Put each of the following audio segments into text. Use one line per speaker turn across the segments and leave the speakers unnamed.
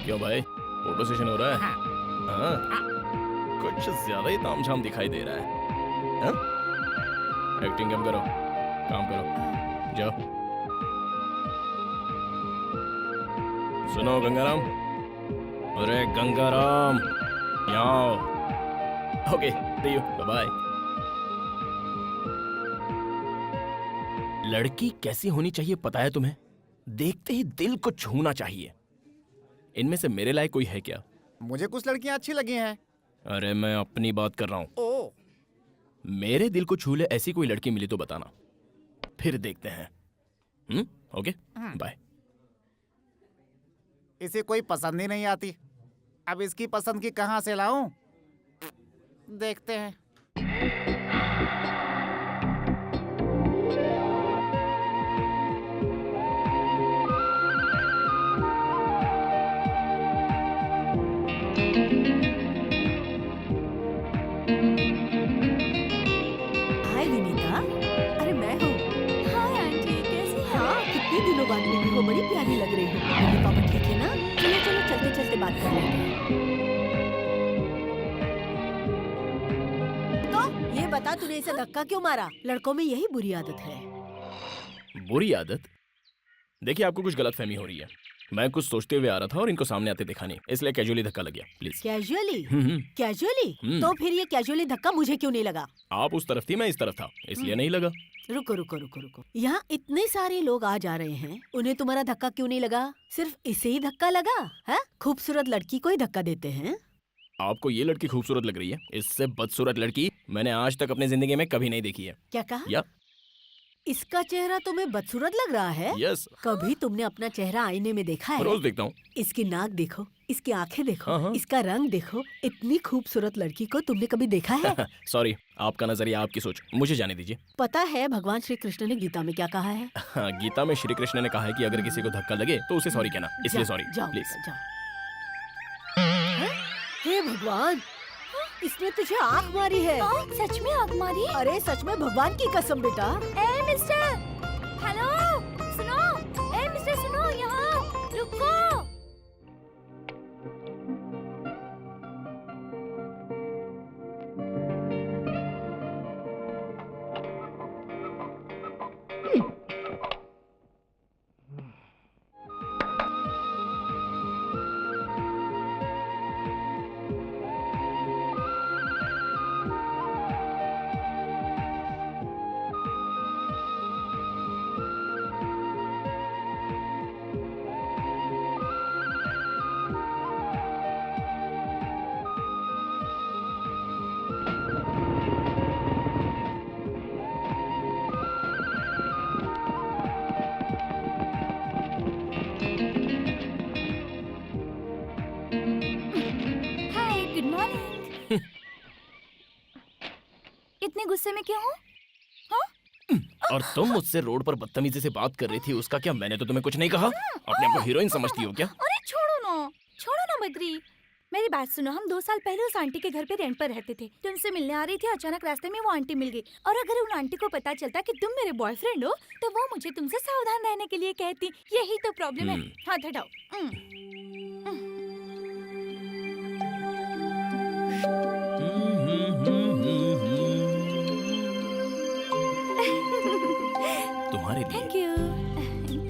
क्यों भाई, photo session हो रहा है? हाँ, कुछ ज्यादा ही तामझाम दिखाई दे रहा है। हाँ? एक्टिंग कम करो, काम करो, जाओ। सुनो गंगाराम, अरे गंगाराम, यहाँ आओ। Okay, see you, bye. लड़की कैसी होनी चाहिए पता है तुम्हें? देखते ही दिल को छूना चाहिए। इनमें से मेरे लायक कोई है क्या?
मुझे कुछ लड़कियां अच्छी लगी हैं।
अरे मैं अपनी बात कर रहा हूँ।
ओ,
मेरे दिल को छू ले ऐसी कोई लड़की मिली तो बताना, फिर देखते हैं। Okay, bye.
इसे कोई पसंद ही नहीं आती। अब इसकी पसंद की कहाँ से लाऊं? देखते हैं।
हाय विनीता, अरे मैं हूँ।
हाय आंटी, कैसी हैं?
हाँ, कितने दिनों बाद मिली हो, बड़ी प्यारी लग रही हो। मम्मी पापा ठीक है ना? चलो चलो चलते चलते बात कर लेते हैं। तो ये बता, तूने इसे धक्का क्यों मारा? लड़कों में यही बुरी आदत है।
बुरी आदत? देखिए, आपको कुछ गलतफहमी हो रही है। मैं कुछ सोचते हुए आ रहा था और इनको सामने आते देखा नहीं, इसलिए कैजुअली धक्का लग गया। प्लीज।
कैजुअली?
हम्म।
कैजुअली? तो फिर ये कैजुअली धक्का मुझे क्यों नहीं लगा?
आप उस तरफ थी, मैं इस तरफ था, इसलिए नहीं लगा।
रुको रुको रुको रुको, यहाँ इतने सारे लोग आ जा रहे हैं, उन्हें तुम्हारा धक्का क्यों नहीं लगा? सिर्फ इसे ही धक्का लगा है? खूबसूरत लड़की को ही धक्का देते हैं।
आपको ये लड़की खूबसूरत लग रही है? इससे बदसूरत लड़की मैंने आज तक अपनी जिंदगी में कभी नहीं देखी है।
क्या कहा?
या
इसका चेहरा तुम्हें बदसूरत लग रहा है?
यस,
कभी तुमने अपना चेहरा आईने में देखा है?
रोज देखता हूँ।
इसकी नाक देखो, इसकी आंखें देखो,
हाँ।
इसका रंग देखो। इतनी खूबसूरत लड़की को तुमने कभी देखा है?
सॉरी, आपका नजरिया, आपकी सोच, मुझे जाने दीजिए।
पता है भगवान श्री कृष्ण ने गीता में क्या कहा है?
हाँ, गीता में श्री कृष्ण ने कहा है कि अगर किसी को धक्का लगे तो उसे सॉरी कहना, इसलिए सॉरी प्लीज।
हे भगवान, इसने तुझे आँख मारी है।
सच में आग मारी?
अरे सच में, भगवान की कसम बेटा।
ए मिस्टर, हेलो, सुनो। ए मिस्टर, सुनो, यहाँ रुको। इतने गुस्से में क्यों हो?
और तुम मुझसे रोड पर बदतमीजी से बात कर रही थी, उसका क्या? मैंने तो तुम्हें कुछ नहीं कहा। अपने आप को हीरोइन समझती हो क्या?
अरे छोड़ो ना बद्री। मेरी बात सुनो, हम 2 साल पहले उस आंटी के घर पे रेंट पर रहते थे। तुमसे मिलने आ रही थी, अचानक रास्ते में वो आंटी मिल गई। और अगर उन आंटी को पता चलता कि तुम मेरे बॉयफ्रेंड हो तो वो मुझे तुमसे सावधान रहने के लिए कहती। यही तो प्रॉब्लम है। हाथ हटाओ।
तुम्हारे लिए।
Thank you.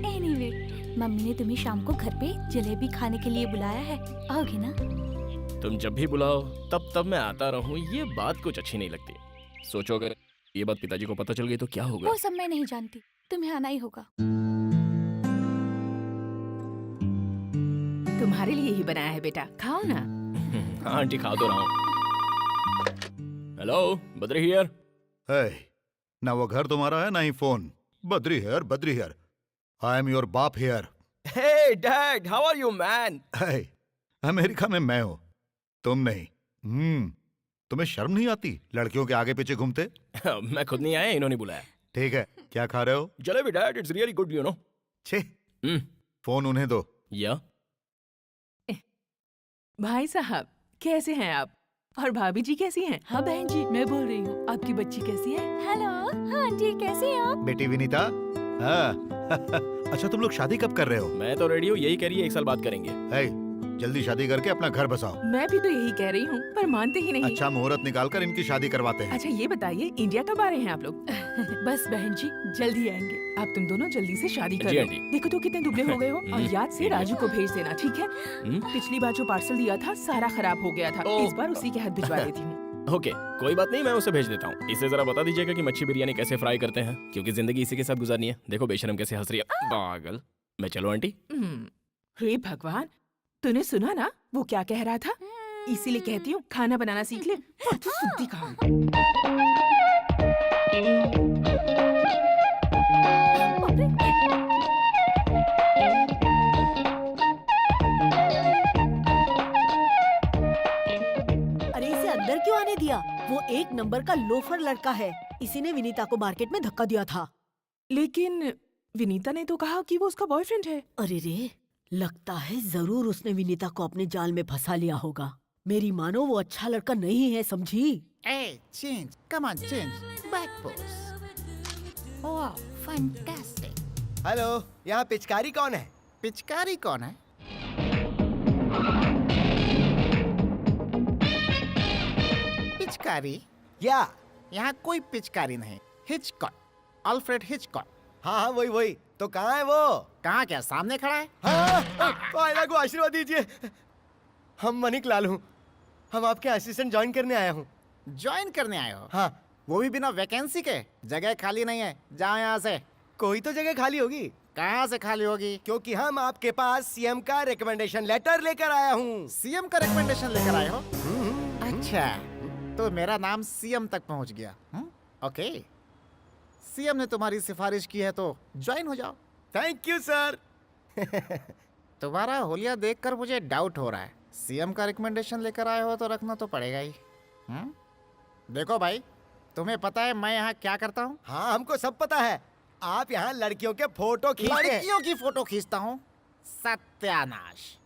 एनीवे, मम्मी ने तुम्हें शाम को घर पे जलेबी खाने के लिए बुलाया है, आओगे ना?
तुम जब भी बुलाओ तब मैं आता रहूं, ये बात कुछ अच्छी नहीं लगती। सोचो अगर ये बात पिताजी को पता चल गई तो क्या होगा?
वो सब मैं नहीं जानती, तुम्हें आना ही होगा।
तुम्हारे लिए ही बनाया है बेटा, खाओ ना।
हाँ आंटी, खा तो रहा हूँ। Hello, Badri here.
है ना, वो घर तुम्हारा है ना ही phone. Badri here. I am your बाप here.
Hey dad, how are you man?
है, अमेरिका में मैं हूँ, तुम नहीं। तुम्हें शर्म नहीं आती लड़कियों के आगे पीछे घूमते?
मैं खुद नहीं आया, इन्होंने बुलाया।
ठीक है, क्या खा रहे हो?
Jalebi dad, it's really good you know.
छे, फोन उन्हें दो।
या
भाई साहब कैसे हैं आप? और भाभी जी कैसी हैं? हाँ बहन जी, मैं बोल रही हूँ, आपकी बच्ची कैसी है?
हेलो, हाँ आंटी, कैसे हैं आप?
बेटी विनीता। हाँ अच्छा, तुम लोग शादी कब कर रहे हो?
मैं तो रेडी हूँ, यही कह रही है 1 साल बात करेंगे।
है, जल्दी शादी करके अपना घर बसाओ।
मैं भी तो यही कह रही हूँ, पर मानते ही नहीं।
अच्छा मुहूर्त निकालकर इनकी शादी करवाते हैं।
अच्छा ये बताइए, इंडिया कब आ रहे हैं आप लोग? बस बहन जी, जल्दी आएंगे। आप तुम दोनों जल्दी से शादी
जी
करो।
आंटी।
देखो तो कितने दुबले हो गए हो। और याद से राजू को भेज देना, ठीक है? पिछली बार जो पार्सल दिया था सारा खराब हो गया था,
ओह।
इस बार उसी के हाथ भिजवा देती हूँ।
ओके, कोई बात नहीं, मैं उसे भेज देता हूँ। इसे जरा बता दीजिएगा कि मच्छी बिरयानी कैसे फ्राई करते हैं, क्योंकि जिंदगी इसी के साथ गुजारनी है। देखो बेशरम कैसे हंस रही है, पागल। मैं चलो आंटी।
हे भगवान, तूने सुना ना वो क्या कह रहा था? इसीलिए कहती हूँ खाना बनाना सीख ले। तू सुनती कहाँ?
अरे इसे अंदर क्यों आने दिया? वो 1 नंबर का लोफर लड़का है। इसी ने विनीता को मार्केट में धक्का दिया था।
लेकिन विनीता ने तो कहा कि वो उसका बॉयफ्रेंड है।
अरे रे, लगता है जरूर उसने विनीता को अपने जाल में फंसा लिया होगा। मेरी मानो वो अच्छा लड़का नहीं है, समझी?
Hey, change. Come on, change. Back pose. Wow, fantastic.
Hello, यहाँ पिचकारी कौन है?
पिचकारी कौन है? पिचकारी?
या
यहाँ कोई पिचकारी नहीं। Hitchcock, Alfred Hitchcock.
हाँ वही। तो कहाँ है वो?
कहाँ, क्या सामने खड़ा है?
आयला को आशीर्वाद दीजिए। हम मनिक लाल हूँ, हम आपके असिस्टेंट ज्वाइन करने आया हूँ।
ज्वाइन करने आए हो?
हाँ,
वो भी बिना वैकेंसी के? जगह खाली नहीं है, जाओ यहाँ से।
कोई तो जगह खाली होगी।
कहाँ से खाली होगी?
क्योंकि हम आपके पास सीएम का रिकमेंडेशन लेटर लेकर आया हूँ।
सीएम का रिकमेंडेशन लेकर आए हो? अच्छा, तो मेरा नाम सीएम तक पहुँच गया। ओके, सीएम ने तुम्हारी सिफारिश की है तो ज्वाइन हो जाओ।
Thank you sir.
तुम्हारा होलिया देखकर मुझे डाउट हो रहा है। सीएम का रिकमेंडेशन लेकर आए हो तो रखना तो पड़ेगा ही। देखो भाई, तुम्हें पता है मैं यहाँ क्या करता हूँ?
हाँ हमको सब पता है, आप यहाँ लड़कियों के फोटो खींचते हैं।
लड़कियों की फोटो खींचता हूँ? सत्यानाश!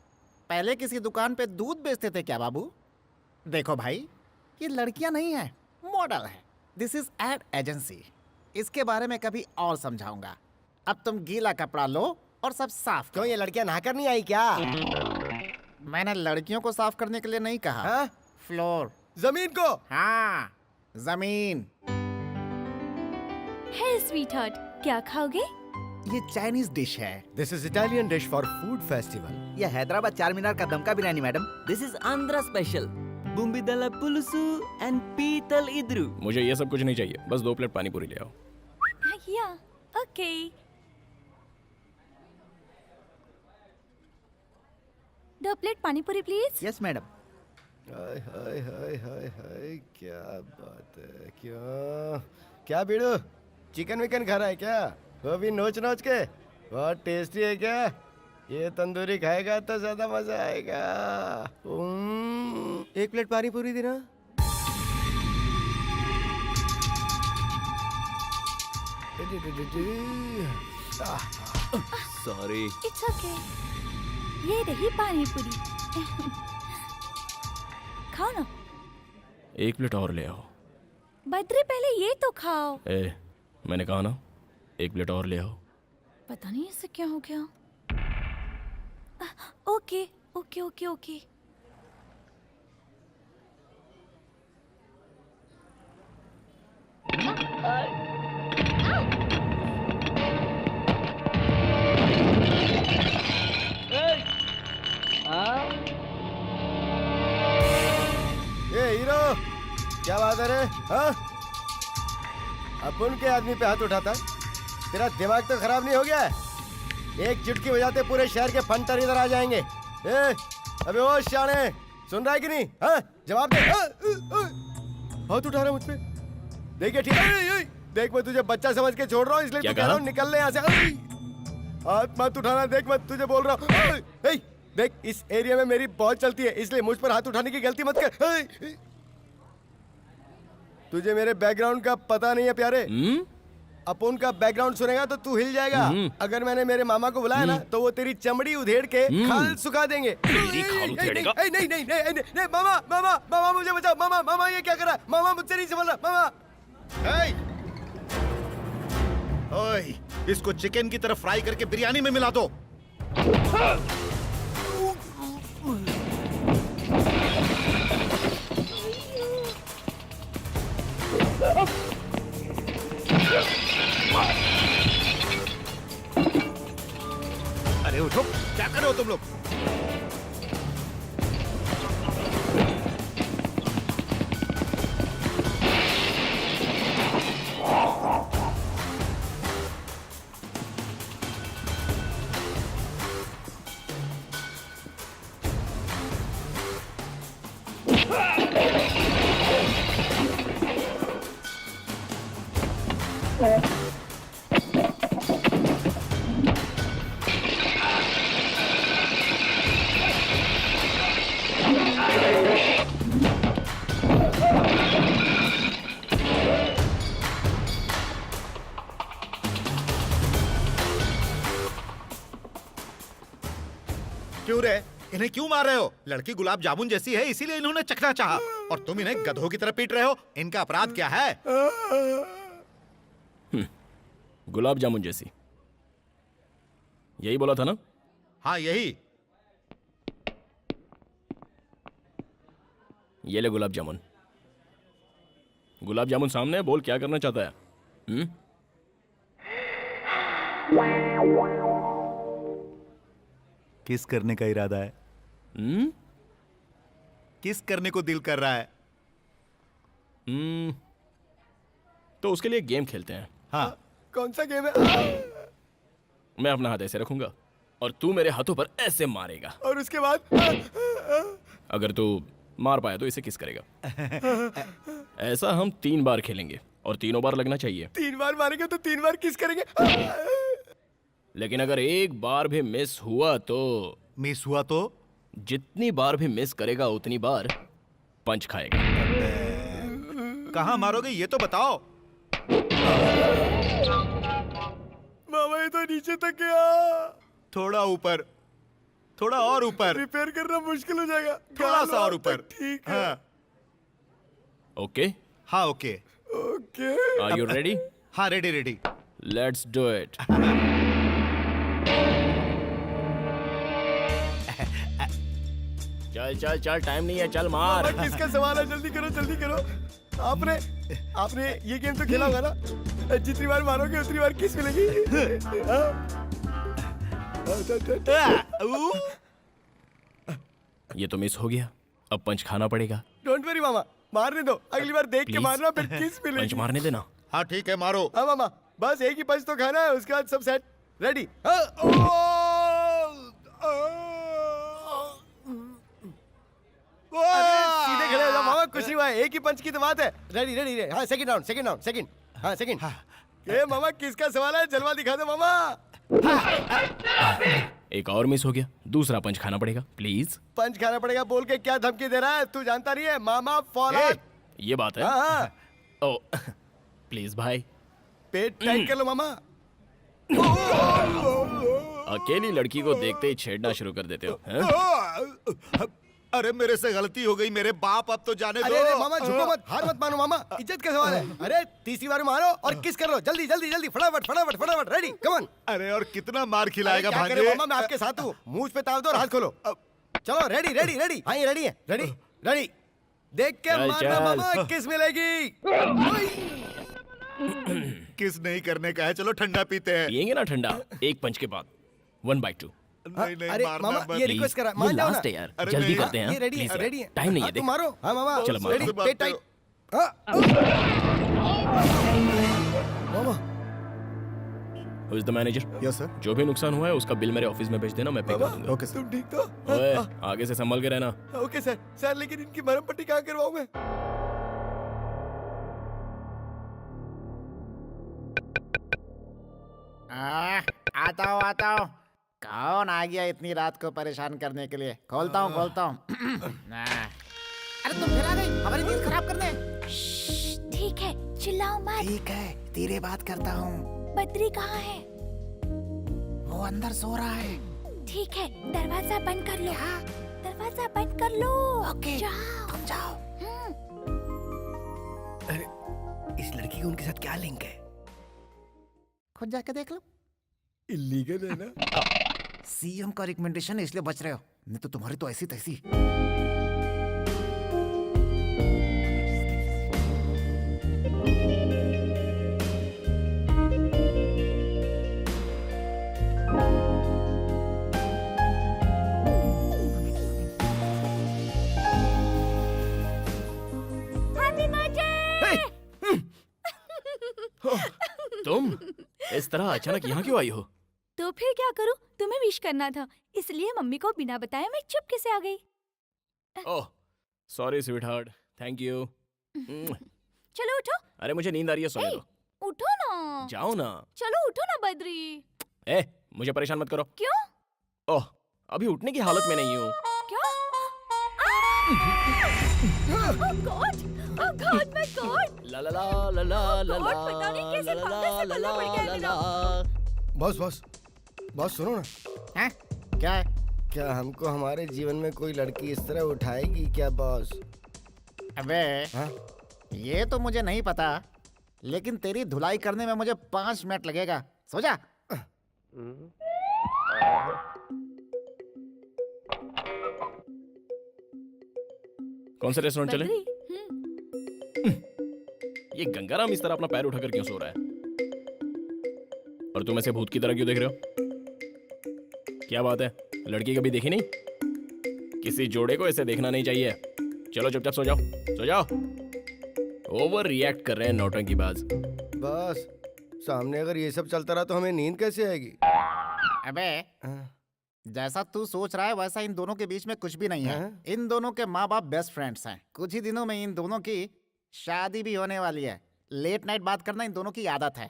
पहले किसी दुकान पे दूध बेचते थे क्या बाबू? देखो भाई, ये लड़कियां नहीं है, मॉडल है। This is ad agency. इसके बारे में कभी और समझाऊंगा। अब तुम गीला कपड़ा लो और सब साफ
क्यों,
करो।
ये लड़कियां नहा कर नहीं आई क्या?
मैंने लड़कियों को साफ करने के लिए नहीं कहा।
हाँ?
फ्लोर।
जमीन को।
हाँ, जमीन।
हे स्वीटहार्ट, क्या खाओगे?
ये चाइनीज डिश है।
This is Italian dish for food festival.
ये हैदराबाद चारमीनार का दमका biryani madam. This is Andhra special bommidala pulusu and पीतल इद्रू।
मुझे ये सब कुछ नहीं चाहिए, बस 2 प्लेट पानी पूरी ले आओ।
या, okay. 2 plate pani puri please.
Yes madam.
Hi hi hi hi hi, क्या बात है। क्या बीड़ू, चिकन विकन खा रहा है क्या? वो भी नोच नोच के। बहुत टेस्टी है क्या? ये तंदूरी खाएगा तो ज्यादा मजा आएगा। 1 प्लेट पानी पूरी देना।
सॉरी।
It's okay. ये रही पानी पूरी। खाओ ना।
एक प्लेट और ले आओ।
बद्री पहले ये तो खाओ।
ए, मैंने कहा ना, एक प्लेट और ले आओ।
पता नहीं इससे क्या हो गया। Okay okay okay okay.
ये हीरो, क्या बात है रे? हाँ? अपन के आदमी पे हाथ उठाता है? तेरा दिमाग तो खराब नहीं हो गया है? एक चुटकी बजाते पूरे शहर के फंटर इधर आ जाएंगे। ए, अबे ओ शाने, सुन रहा है कि नहीं? हाँ? जवाब दे। हाथ उठा रहा है मुझ पे। देखिए ठीक है। देख, मैं तुझे बच्चा समझ के छोड़ रहा हूँ, इसलिए
क्या
तू कह रहा हूँ
कहा?
निकल ले यहाँ से। हाथ मत उठाना। देख, मैं तुझे बोल रहा हूँ। देख, इस एरिया में मेरी बहुत चलती है, इसलिए मुझ पर हाथ उठाने की गलती मत कर। तुझे मेरे बैकग्राउंड का पता नहीं है प्यारे। अपन का बैकग्राउंड सुनेगा तो तू हिल जाएगा। अगर मैंने मेरे मामा को बुलाया ना, तो वो तेरी चमड़ी उधेड़ के खाल सुखा देंगे।
तेरी खाल उधेड़ेगा?
नहीं नहीं नहीं नहीं नहीं, नहीं, मामा मामा मामा मुझे बचाओ। मामा मामा ये क्या कर रहा है? मामा मुझसे नहीं संभल रहा। मामा
ओए, इसको चिकन की तरफ फ्राई करके बिरयानी में मिला दो। अरे उठो, क्या कर रहे हो तुम लोग? क्यों रे? इन्हें क्यों मार रहे हो? लड़की गुलाब जामुन जैसी है, इसीलिए इन्होंने चखना चाहा, और तुम इन्हें गधों की तरह पीट रहे हो। इनका अपराध क्या है?
गुलाब जामुन जैसी, यही बोला था ना?
हाँ यही।
ये ले गुलाब जामुन। गुलाब जामुन सामने है, बोल क्या करना चाहता है?
किस करने का इरादा है? किस करने को दिल कर रहा है?
तो उसके लिए गेम खेलते हैं।
हाँ।
कौन सा गेम है?
मैं अपना हाथ ऐसे रखूंगा और तू मेरे हाथों पर ऐसे मारेगा,
और उसके बाद?
अगर तू मार पाया तो इसे किस करेगा। ऐसा हम 3 बार खेलेंगे और तीनों बार लगना चाहिए।
3 बार मारेंगे तो 3 बार किस करेंगे?
लेकिन अगर एक बार भी मिस हुआ तो
मिस हुआ तो?
जितनी बार भी मिस करेगा उतनी बार पंच खाएगा।
कहाँ मारोगे ये तो बताओ।
मामा ये तो नीचे तक गया।
थोड़ा ऊपर, थोड़ा और ऊपर।
रिपेयर करना मुश्किल हो जाएगा।
थोड़ा सा और ऊपर।
ठीक है।
हाँ।
ओके,
हाँ okay.
Okay.
Are you ready?
हाँ ready ready.
Let's do it. चल चल चल, टाइम नहीं है, चल मार।
मामा किसका सवाल है? जल्दी करो जल्दी करो। आपने ये गेम तो खेला होगा ना? जितनी बार मारोगे उतनी बार किस मिलेगी।
ये तो मिस हो गया, अब पंच खाना पड़ेगा।
डोंट वरी मामा, मारने दो। अगली बार देख के
Please?
मारना, फिर किस
पंच
मिलेगी।
मारने देना।
हाँ ठीक है मारो।
हाँ मामा, बस एक ही पंच तो खाना है, उसके बाद सब सेट। रेडी? सीधे खड़े हो जाओ मामा, कुछ नहीं हुआ है, एक ही पंच की तो बात है। Ready ready ready. हाँ second round, second round, second. हाँ सेकंड। ये मामा किसका सवाल है? जलवा दिखा दो मामा।
एक और मिस हो गया, दूसरा पंच खाना पड़ेगा। प्लीज।
पंच खाना पड़ेगा बोल के क्या धमकी दे रहा है? तू जानता नहीं है मामा फॉलो।
ये बात है।
हाँ हाँ।
ओ प्लीज भाई।
पेट टाइट कर लो मामा।
अकेली लड़की को देखते ही छेड़ना शुरू कर देते हो, हैं?
अरे मेरे से गलती हो गई मेरे बाप, अब तो जाने दो।
अरे मामा झुको मत, हार मत मानो मामा, इज्जत का सवाल है। अरे तीसरी बार मारो और किस कर लो, जल्दी जल्दी जल्दी, फटाफट फटाफट फटाफट, रेडी कम ऑन।
अरे और कितना मार खिलाएगा
क्या करे
भांजे?
मामा, मैं आपके साथ हूँ। मुंह पे ताव दो और हाथ खोलो। चलो रेडी रेडी रेडी, हाँ ये रेडी है, रेडी रेडी। देख के
चल,
मारना
चल।
मामा, किस मिलेगी।
किस नहीं करने का है, चलो ठंडा पीते हैं।
पिएंगे ना ठंडा, एक पंच के बाद 1/2।
नहीं नहीं
अरे
मारना
मामा
मत।
ये रिक्वेस्ट करा,
ये
मान जाओ ना।
लास्ट है यार,
अरे
जल्दी
नहीं,
करते हैं।
ये रेडी
Please
है,
यार,
रेडी है।
टाइम नहीं है,
हाँ, तो
देख।
मारो, हाँ मामा
चलो, मारो।
Ready, pet tight. Mama
Who is the manager?
Yes sir.
जो भी नुकसान हुआ है उसका बिल मेरे ऑफिस में भेज देना, मैं पे कर दूंगा।
Okay sir.
तुम ठीक तो?
ओए, आगे से संभल के रहना।
Okay sir. सर लेकिन इनकी मरहम पट्टी कहाँ करवाऊं मैं?
आता हूँ। कौन आ गया इतनी रात को परेशान करने के लिए? खोलता हूँ। अरे तुम फिर आ गई हमारी नींद खराब करने।
ठीक है, चिल्लाओ मत।
ठीक है, धीरे बात करता हूँ।
बद्री कहाँ है?
वो अंदर सो रहा है।
ठीक है, दरवाजा बंद कर लो। दरवाजा बंद कर लो।
ओके,
जाओ।
तुम जाओ।
अरे इस लड़की का उनके साथ क्या लिंक है?
खुद जाके देख लो।
इलीगल है ना?
सीएम का रिकमेंडेशन है इसलिए बच रहे हो, नहीं तो तुम्हारी तो ऐसी तैसी।
तुम इस तरह अचानक यहाँ क्यों आई हो?
तो फिर क्या करूं? तुम्हें विश करना था, इसलिए मम्मी को बिना बताए मैं चुपके से आ गई।
Oh, sorry sweetheart, thank you.
चलो उठो।
अरे मुझे नींद आ रही है, सोने दो।
उठो ना।
जाओ ना।
चलो उठो ना बद्री।
ए, मुझे परेशान मत करो।
क्यों?
ओह, अभी उठने की हालत में नहीं हूँ।
क्या? Oh God! Oh God, my God!
La La La La La La
God, पता नहीं कैसे भागने से पल्ला पड़ गया मेरा।
बॉस सुनो ना,
हैं? क्या है?
क्या हमको हमारे जीवन में कोई लड़की इस तरह उठाएगी क्या बॉस?
अबे
हाँ?
ये तो मुझे नहीं पता, लेकिन तेरी धुलाई करने में मुझे 5 मिनट लगेगा। सो जा।
कौन से रेस्टोरेंट चले?
बद्री,
ये गंगाराम इस तरह अपना पैर उठाकर क्यों सो रहा है? और तुम ऐसे भूत की तरह क्यों देख रहे हो? क्या बात है, लड़की कभी देखी नहीं? किसी जोड़े को ऐसे देखना नहीं चाहिए। चलो चुपचाप सो जाओ, सो जाओ। ओवर रिएक्ट कर रहे हैं नौटंकीबाज।
बॉस सामने अगर ये सब चलता रहा तो हमें नींद कैसे आएगी?
अबे
हाँ?
जैसा तू सोच रहा है वैसा इन दोनों के बीच में कुछ भी नहीं है।
हाँ?
इन दोनों के माँ बाप बेस्ट फ्रेंड्स हैं। कुछ ही दिनों में इन दोनों की शादी भी होने वाली है। लेट नाइट बात करना इन दोनों की आदत है।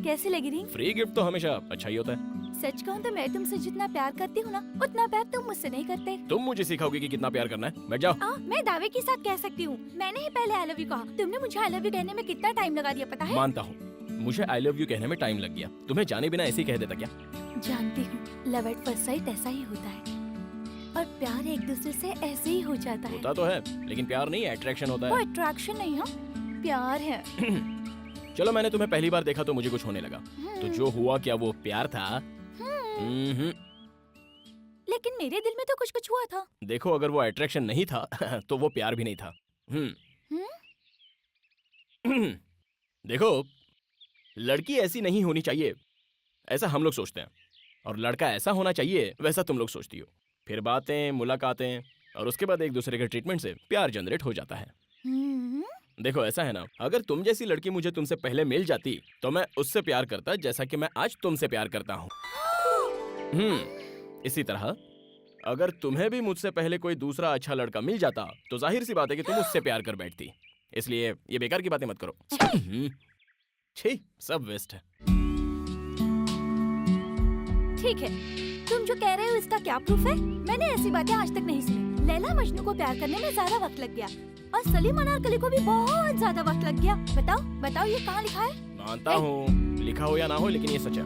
कैसी लगी रिंग?
फ्री गिफ्ट तो हमेशा अच्छा ही होता है।
सच कहूँ तो मैं तुमसे जितना प्यार करती हूँ ना, उतना प्यार तुम मुझसे नहीं करते।
तुम मुझे सिखाओगे कि कितना प्यार करना है? बैठ जाओ।
मैं दावे के साथ कह सकती हूँ, मैंने ही पहले आई लव यू कहा। तुमने मुझे आई लव यू कहने में कितना टाइम लगा दिया पता है?
मानता हूँ, मुझे आई लव यू कहने में टाइम लग गया। तुम्हें जाने बिना ऐसे ही कह देता क्या?
जानती हूँ, लव एट फर्स्ट साइट ऐसा ही होता है, और प्यार एक दूसरे से ऐसे ही हो जाता है।
होता तो है, लेकिन प्यार नहीं, अट्रैक्शन होता
वो
है।
अट्रैक्शन नहीं है, प्यार है।
चलो मैंने तुम्हें पहली बार देखा तो मुझे कुछ होने लगा, तो जो हुआ क्या वो प्यार था?
लेकिन मेरे दिल में तो कुछ कुछ हुआ था।
देखो अगर वो अट्रैक्शन नहीं था तो वो प्यार भी नहीं था। देखो, लड़की ऐसी नहीं होनी चाहिए ऐसा हम लोग सोचते हैं, और लड़का ऐसा होना चाहिए वैसा तुम लोग सोचती हो। फिर बातें, मुलाकातें, और उसके बाद एक दूसरे के ट्रीटमेंट से प्यार जनरेट हो जाता है। देखो ऐसा है ना, अगर तुम जैसी लड़की मुझे तुमसे पहले मिल जाती तो मैं उससे प्यार करता जैसा कि मैं आज तुमसे प्यार करता हूँ। इसी तरह अगर तुम्हें भी मुझसे पहले कोई दूसरा अच्छा लड़का मिल जाता तो जाहिर सी बात है कि तुम उससे प्यार कर बैठती। इसलिए ये बेकार की बातें मत करो। छी, सब वेस्ट है।
ठीक है, तुम जो कह रहे हो इसका क्या प्रूफ है? मैंने ऐसी बातें आज तक नहीं सुनी, लैला मजनू को प्यार करने में ज्यादा वक्त लग गया और सलीम अनारकली को भी बहुत ज्यादा वक्त लग गया। बताओ बताओ ये कहाँ लिखा है?
मानता हूँ लिखा हो या ना हो, लेकिन ये सच है।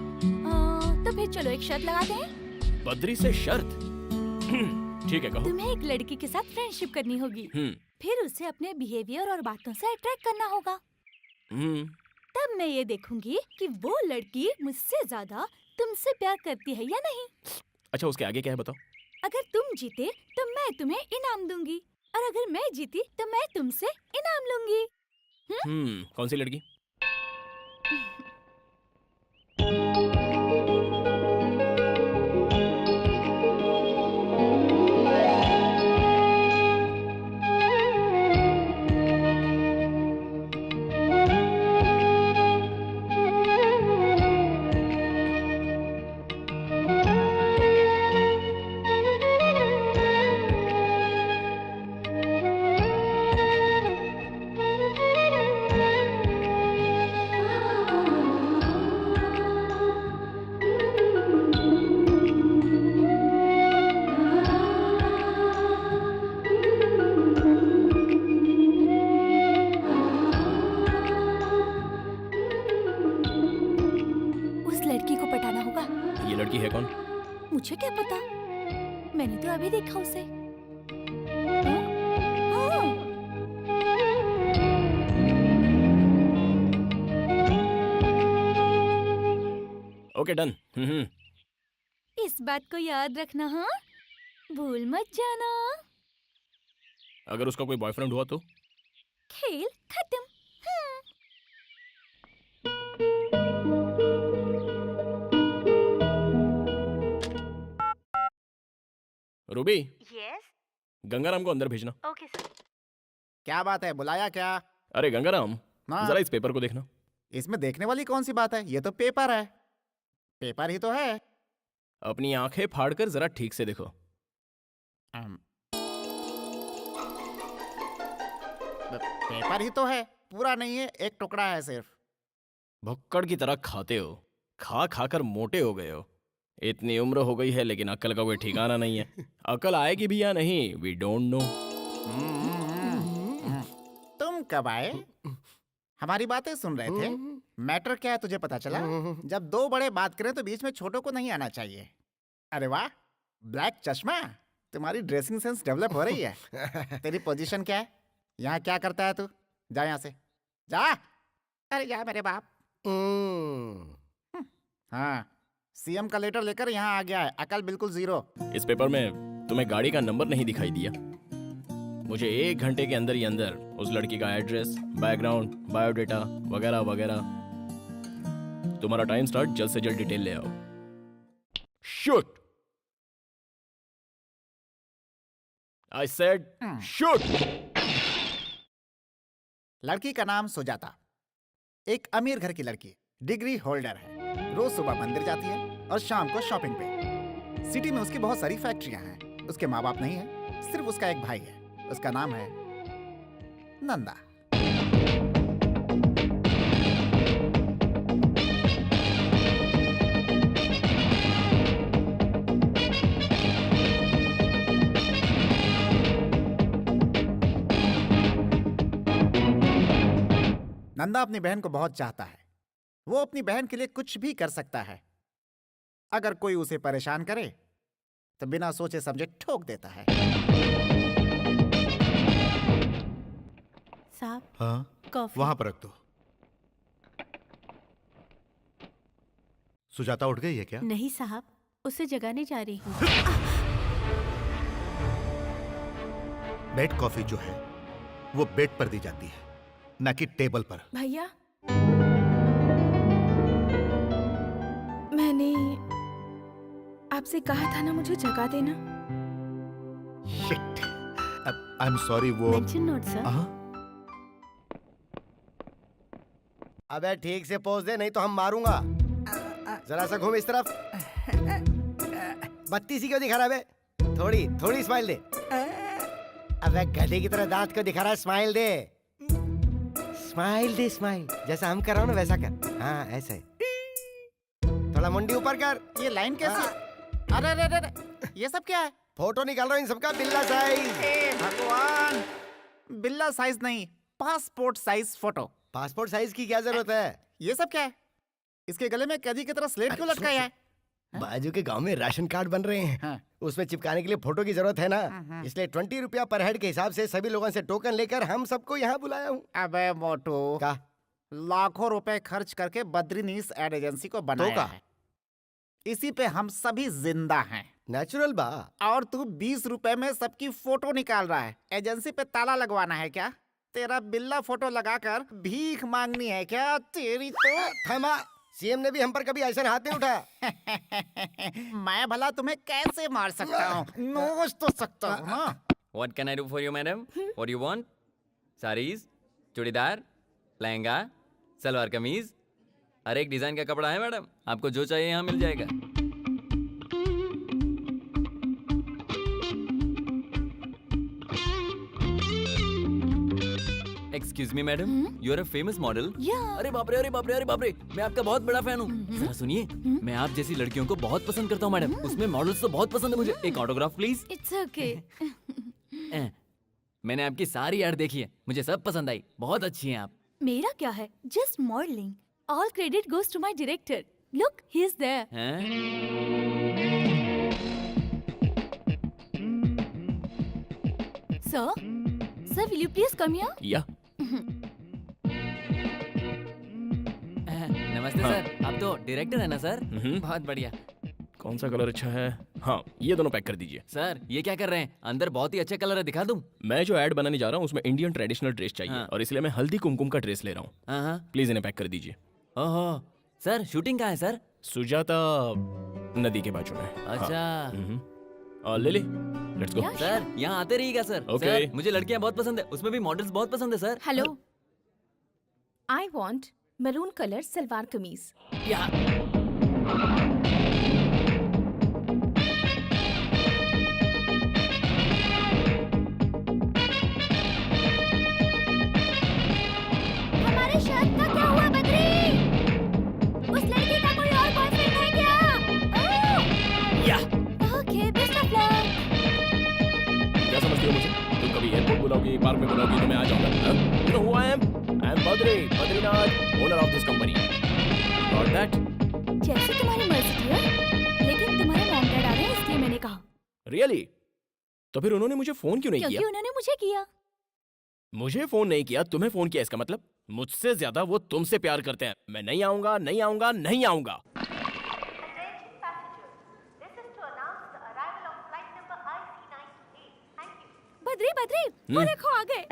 तो फिर चलो एक शर्त लगाते हैं।
बद्री से शर्त? ठीक है, कहो।
तुम्हें एक लड़की के साथ फ्रेंडशिप करनी होगी, फिर उसे अपने बिहेवियर और बातों से अट्रैक्ट करना होगा। तब मैं ये देखूंगी कि वो लड़की मुझसे ज्यादा तुमसे प्यार करती है या नहीं।
अच्छा, उसके आगे क्या है बताओ?
अगर तुम जीते तो मैं तुम्हें इनाम दूंगी, और अगर मैं जीती तो मैं तुमसे इनाम लूंगी।
कौन सी लड़की? ये लड़की है कौन?
मुझे क्या पता, मैंने तो अभी देखा उसे। हाँ? हाँ।
Okay, done.
इस बात को याद रखना, हाँ, भूल मत जाना।
अगर उसका कोई बॉयफ्रेंड हुआ तो?
खेल खत्म।
रूबी,
यस
गंगाराम को अंदर भेजना।
Okay sir. क्या बात है, बुलाया क्या?
अरे गंगाराम,
हाँ।
जरा इस पेपर को देखना।
इसमें देखने वाली कौन सी बात है, ये तो पेपर है। पेपर ही तो है।
अपनी आंखें फाड़कर जरा ठीक से देखो।
पेपर ही तो है, पूरा नहीं है, एक टुकड़ा है सिर्फ।
भुक्कड़ की तरह खाते हो, खा खा कर मोटे हो गए हो। इतनी उम्र हो गई है लेकिन अक्ल का कोई ठिकाना नहीं है। अक्ल आएगी भी या नहीं, वी डोंट नो।
तुम कब आए? हमारी बातें सुन रहे थे। मैटर क्या है तुझे पता चला? जब दो बड़े बात करें तो बीच में छोटों को नहीं आना चाहिए। अरे वाह, ब्लैक चश्मा, तुम्हारी ड्रेसिंग सेंस डेवलप हो रही है। तेरी पोजीशन क्या है? यहाँ क्या करता है तू? जा यहाँ से, जा। अरे जा मेरे बाप। हाँ, सीएम का लेटर लेकर यहाँ आ गया है, अकल बिल्कुल जीरो।
इस पेपर में तुम्हें गाड़ी का नंबर नहीं दिखाई दिया? मुझे 1 घंटे के अंदर ही अंदर उस लड़की का एड्रेस, बैकग्राउंड, बायोडेटा वगैरह वगैरह। तुम्हारा टाइम स्टार्ट, जल्द से जल्द डिटेल ले आओ। शूट! I said shoot!
लड़की का नाम सुजाता, एक अमीर घर की लड़की, डिग्री होल्डर है। रोज सुबह मंदिर जाती है और शाम को शॉपिंग पे। सिटी में उसकी बहुत सारी फैक्ट्रियां हैं। उसके माँ बाप नहीं है, सिर्फ उसका एक भाई है। उसका नाम है नंदा। नंदा अपनी बहन को बहुत चाहता है। वो अपनी बहन के लिए कुछ भी कर सकता है। अगर कोई उसे परेशान करे तो बिना सोचे समझे ठोक देता है।
साहब,
हाँ,
कॉफी।
वहां पर रख दो। सुजाता उठ गई है क्या?
नहीं साहब, उसे जगाने जा रही हूँ।
बेड कॉफी जो है वो बेड पर दी जाती है, ना कि टेबल पर।
भैया, मैंने आपसे कहा था ना मुझे जगा देना।
Shit, I am sorry. वो
मेंशन नोट सर।
हाँ?
अबे ठीक से पोज दे, नहीं तो हम मारूंगा। जरा सा घूम इस तरफ। बत्ती सी क्यों दिखा रहा है बे? थोड़ी थोड़ी स्माइल दे। अबे गधे की तरह दांत क्यों दिखा रहा है? स्माइल दे, स्माइल दे, स्माइल। जैसा हम कर रहा हूँ ना वैसा कर। हाँ ऐसे। थोड़ा मुंडी ऊपर कर।
ये लाइन कैसी? अरे अरे अरे, ये सब क्या है?
फोटो निकाल रहा हूँ इन सबका बिल्ला साइज।
हे भगवान, बिल्ला साइज नहीं, passport size photo.
Passport size की क्या जरूरत है?
ये सब क्या है? इसके गले में कैदी की तरह स्लेट क्यों लटकाया है?
बाजू के गांव में राशन कार्ड बन रहे हैं,
हाँ।
उसमें चिपकाने के लिए फोटो की जरूरत है ना, इसलिए 20 रुपया पर हेड के हिसाब से सभी लोगों से टोकन लेकर हम सबको यहाँ बुलाया हूँ।
अबे मोटू,
का
लाखों रुपए खर्च करके बद्रीनीस एड एजेंसी को बनाया
का?
है। इसी पे हम सभी जिंदा हैं।
नेचुरल बा।
और तू 20 रुपए में सबकी फोटो निकाल रहा है। एजेंसी पे ताला लगवाना है क्या? तेरा बिल्ला फोटो लगाकर भीख मांगनी है क्या? तेरी तो
थमा, सीएम ने भी हम पर कभी ऐसा हाथ नहीं उठाया।
मैं भला तुम्हें कैसे मार सकता हूँ? नोच तो सकता हूँ ना।
What can I do for you, madam? What do you want? Sarees, churidar, lehenga, salwar kameez, हर एक डिजाइन का कपड़ा है मैडम, आपको जो चाहिए यहाँ मिल जाएगा। Excuse me madam, you are a famous model.
Yeah.
अरे बाप रे, अरे बाप रे, अरे बाप रे, मैं आपका बहुत बड़ा फैन हूँ। जरा सुनिए, मैं आप जैसी लड़कियों को बहुत पसंद करता हूँ मैडम, उसमें मॉडल्स तो बहुत पसंद है मुझे। एक ऑटोग्राफ प्लीज।
It's okay.
मैंने आपकी सारी एड देखी है, मुझे सब पसंद आई, बहुत अच्छी हैं आप।
मेरा क्या है, just modelling. All credit goes to my director. Look, he is there.
हैं?
Sir will you please come here?
या
नमस्ते
हाँ।
सर, आप तो डायरेक्टर है ना सर?
हम्म।
बहुत बढ़िया।
कौन सा कलर अच्छा है? हाँ, ये दोनों पैक कर दीजिए।
सर ये क्या कर रहे हैं, अंदर बहुत ही अच्छा कलर है, दिखा दूं?
मैं जो ऐड बनाने जा रहा हूँ उसमें इंडियन ट्रेडिशनल ड्रेस चाहिए
हाँ।
और इसलिए मैं हल्दी कुमकुम का ड्रेस ले रहा हूँ।
हाँ हाँ।
प्लीज इन्हें पैक कर दीजिए।
ओहो सर, शूटिंग कहाँ है सर?
सुजाता नदी के बाजू में।
अच्छा।
ले लेट्स गो।
सर यहाँ आते रहिएगा सर।
Okay.
सर मुझे लड़कियाँ बहुत पसंद है, उसमें भी मॉडल्स बहुत पसंद है sir.
Hello.
I want maroon color salwar kameez.
या
हमारे शर्ट का क्या हुआ बद्री? उस लड़की का कोई और बॉयफ्रेंड है क्या?
या
ओके, बेस्ट ऑफ लक।
क्या समझती हो मुझे? तुम कभी एयरपोर्ट बुलाओगी, पार्क में बुलाओगी तो मैं आ जाऊंगा। You know who I am? I am Badrinath, owner of this company. Got that?
जैसे तुम्हारी मर्जी है, लेकिन तुम्हारे मॉम डैड आ रहे हैं इसलिए मैंने कहा।
रियली? तो फिर उन्होंने मुझे फोन क्यों नहीं
क्योंकि
किया?
उन्होंने मुझे किया।
मुझे फोन नहीं किया, तुम्हें फोन किया, इसका मतलब मुझसे ज्यादा वो तुमसे प्यार करते हैं। मैं नहीं आऊंगा, नहीं आऊंगा, नहीं आऊंगा।
बद्री बद्री, वो देखो आ गए।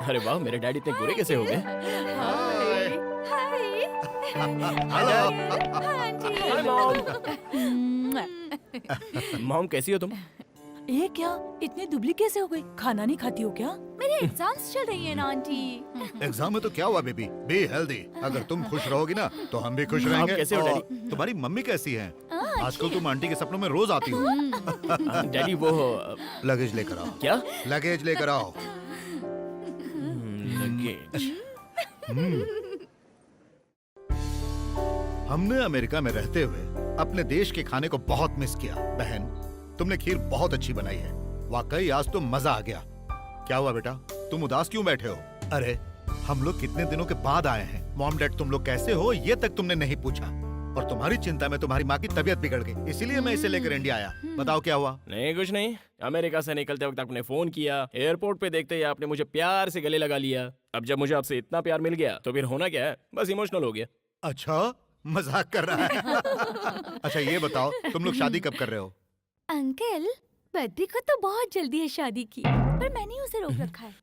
अरे वाह, मेरे डैडी इतने गोरे कैसे हो गए?
हाय।
हेलो।
Hi mom. मॉम कैसी हो तुम?
ये क्या, इतने दुबली कैसे हो गई? खाना नहीं खाती हो क्या?
मेरे एग्जाम्स चल रही है ना आंटी।
एग्जाम में तो क्या हुआ बेबी, बी हेल्दी। अगर तुम खुश रहोगी ना तो हम भी खुश
आप
रहेंगे।
कैसे हो,
और
डैडी?
तुम्हारी मम्मी कैसी है? आजकल तुम आंटी के सपनों में रोज आती हो।
डैडी वो
लगेज लेकर आओ,
क्या?
लगेज लेकर आओ।
लगेज।
हमने अमेरिका में रहते हुए अपने देश के खाने को बहुत मिस किया। बहन, तुमने खीर बहुत अच्छी बनाई है, वाकई आज तो मजा आ गया। क्या हुआ बेटा, तुम उदास क्यों बैठे हो? अरे हम लोग कितने दिनों के बाद आए हैं, मॉम डैड तुम लोग कैसे हो ये तक तुमने नहीं पूछा। और तुम्हारी चिंता में तुम्हारी माँ की तबीयत बिगड़ गई, इसीलिए मैं इसे लेकर इंडिया आया। बताओ क्या हुआ?
नहीं कुछ नहीं, अमेरिका से निकलते वक्त आपने फोन किया, एयरपोर्ट पे देखते ही आपने मुझे प्यार से गले लगा लिया। अब जब मुझे आपसे इतना प्यार मिल गया तो फिर होना क्या है, बस इमोशनल हो गया।
अच्छा, मजाक कर रहा है। अच्छा ये बताओ, तुम लोग शादी कब कर रहे हो?
अंकल, बद्री को तो बहुत जल्दी है शादी की, पर मैंने उसे रोक रखा है।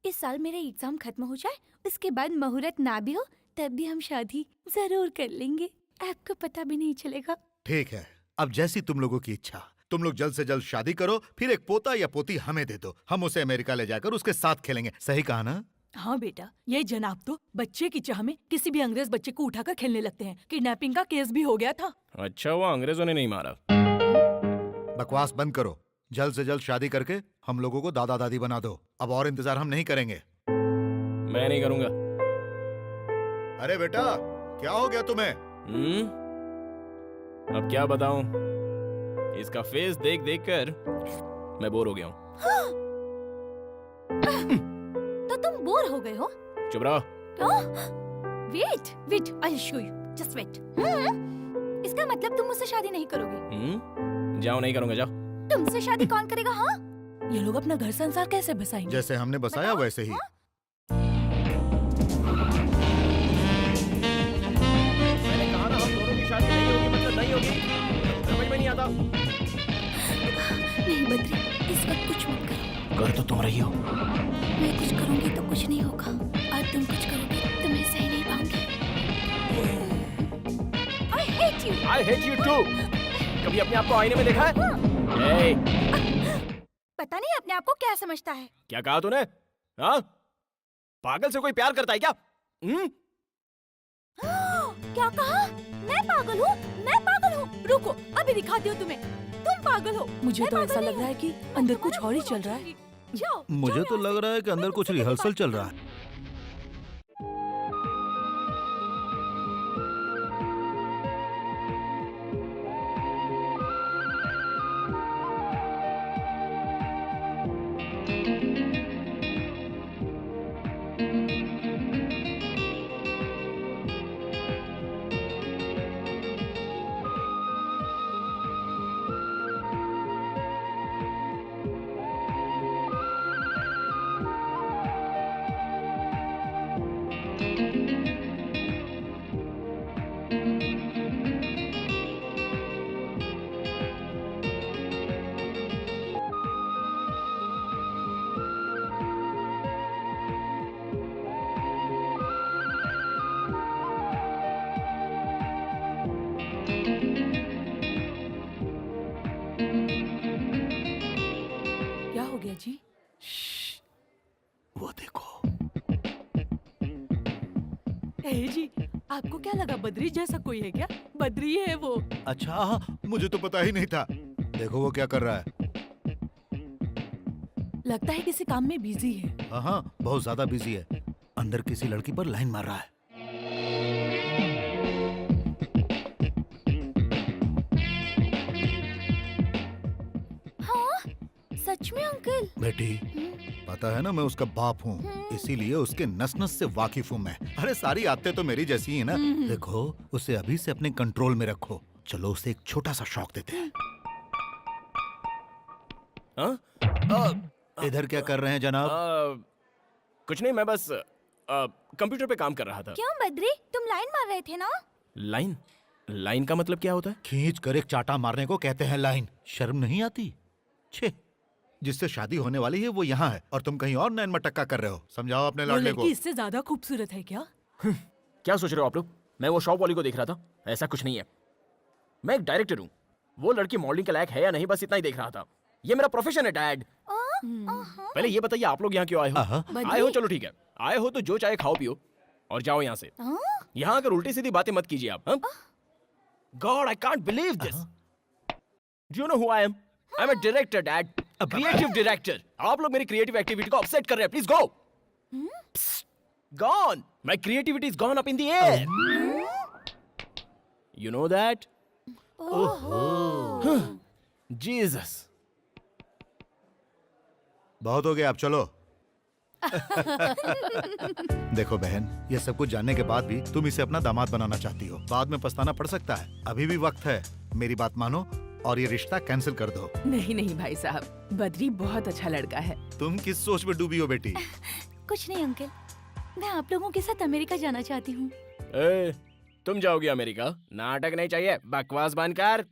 इस साल मेरे एग्जाम खत्म हो जाए, उसके बाद मुहूर्त ना भी हो तब भी हम शादी जरूर कर लेंगे। आपको पता भी नहीं चलेगा।
ठीक है, अब जैसी तुम लोगों की इच्छा। तुम लोग जल्द से जल्द शादी करो, फिर एक पोता या पोती हमें दे दो, हम उसे अमेरिका ले जाकर उसके साथ खेलेंगे। सही कहा ना?
हाँ बेटा, ये जनाब तो बच्चे की चाह में किसी भी अंग्रेज बच्चे को उठाकर खेलने लगते हैं। किडनैपिंग का केस भी हो गया था।
अच्छा हुआ अंग्रेजों ने नहीं मारा।
बकवास बंद करो, जल्द से जल्द शादी करके हम लोगों को दादा दादी बना दो। अब और इंतजार हम नहीं करेंगे।
मैं नहीं करूंगा।
अरे बेटा, क्या हो गया तुम्हें?
अब क्या बताऊं? इसका फेस देख देख कर मैं बोर हो गया हूँ।
तो तुम बोर हो गए हो?
चुप रहो।
क्यों? Wait wait, I show you, just wait. इसका मतलब तुम मुझसे शादी नहीं करोगे?
जाओ, नहीं करूंगा, जाओ।
तुमसे शादी कौन करेगा? हाँ,
ये लोग अपना घर संसार कैसे बसाएंगे?
जैसे हमने बसाया वैसे ही।
मैंने कहा ना, हम दोनों की शादी नहीं होगी मतलब नहीं होगी। समझ में नहीं आता।
नहीं बद्री, इस वक्त कुछ मत करो।
कर तो तुम रही हो।
मैं कुछ करूंगी तो कुछ नहीं होगा, और तुम कुछ करोगे तो मैं सही नहीं पाऊंगी। I hate you.
I hate you too. कभी अपने आप को आईने में देखा है? Hey,
पता नहीं अपने आप को क्या समझता है।
क्या कहा तूने? हाँ? पागल से कोई प्यार करता है क्या?
क्या कहा? मैं पागल हूँ? मैं पागल हूँ? रुको, अभी दिखाती हूँ तुम्हें। तुम पागल हो।
मुझे
मैं
तो
पागल
ऐसा
नहीं
लग रहा है
हूँ।
कि अंदर कुछ और ही चल रहा है।
जाओ,
मुझे
जाओ
तो
यहाँ
लग
से।
रहा है कि अंदर कुछ रिहर्सल चल रहा है।
क्या हो गया जी?
वो देखो।
ए जी, आपको क्या लगा बद्री जैसा कोई है क्या? बद्री है वो।
अच्छा, मुझे तो पता ही नहीं था। देखो वो क्या कर रहा है।
लगता है किसी काम में बिजी है।
हाँ हाँ, बहुत ज्यादा बिजी है। अंदर किसी लड़की पर लाइन मार रहा है।
हाँ, सच में अंकल?
बेटी, पता है ना मैं उसका बाप हूँ, इसीलिए उसके नस नस से वाकिफ हूँ मैं। अरे सारी आदतें तो मेरी जैसी ही है ना। देखो, उसे अभी से अपने कंट्रोल में रखो। चलो उसे एक छोटा सा शौक देते हैं।
हाँ?
इधर क्या कर रहे हैं जनाब?
कुछ नहीं, मैं बस कंप्यूटर पे काम कर रहा था।
क्यों बद्री, तुम लाइन मार रहे थे ना?
लाइन? लाइन का मतलब क्या होता है?
खींच कर एक चाटा मारने को कहते हैं लाइन। शर्म नहीं आती? छे, जिससे शादी होने वाली है वो यहाँ है और तुम कहीं और नैन मटक्का कर रहे हो। समझाओ अपने
वो
लाडले को।
लड़की इससे ज्यादा खूबसूरत है क्या?
क्या सोच रहे हो आप लोग? मैं वो शॉप वाली को देख रहा था। ऐसा कुछ नहीं है। मैं एक डायरेक्टर हूँ। वो लड़की मॉडलिंग के लायक है या नहीं, बस इतना ही देख रहा था। ये मेरा प्रोफेशन है डैड। पहले ये बताइए आप लोग यहाँ क्यों आए हो? आए हो, चलो ठीक है। आए हो तो जो चाहे खाओ पियो और जाओ यहाँ से। यहाँ आकर उल्टी सीधी बातें मत कीजिए आप। God, I can't believe this. Do you know who I am? I am a director dad, a creative director. आप लोग मेरी क्रिएटिव एक्टिविटी को अपसेट कर रहे हैं। Please go. Gone. My creativity is gone up in the air. You know that? Jesus.
बहुत हो गया, अब चलो। देखो बहन, ये सब कुछ जानने के बाद भी तुम इसे अपना दामाद बनाना चाहती हो। बाद में पछताना पड़ सकता है। अभी भी वक्त है। मेरी बात मानो और ये रिश्ता कैंसिल कर दो।
नहीं नहीं भाई साहब, बद्री बहुत अच्छा लड़का है।
तुम किस सोच में डूबी हो बेटी?
कुछ नहीं अंकल, मैं आप लोगों के साथ अमेरिका जाना चाहती हूँ।
तुम जाओगी अमेरिका? नाटक नहीं चाहिए, बकवास बंद कर।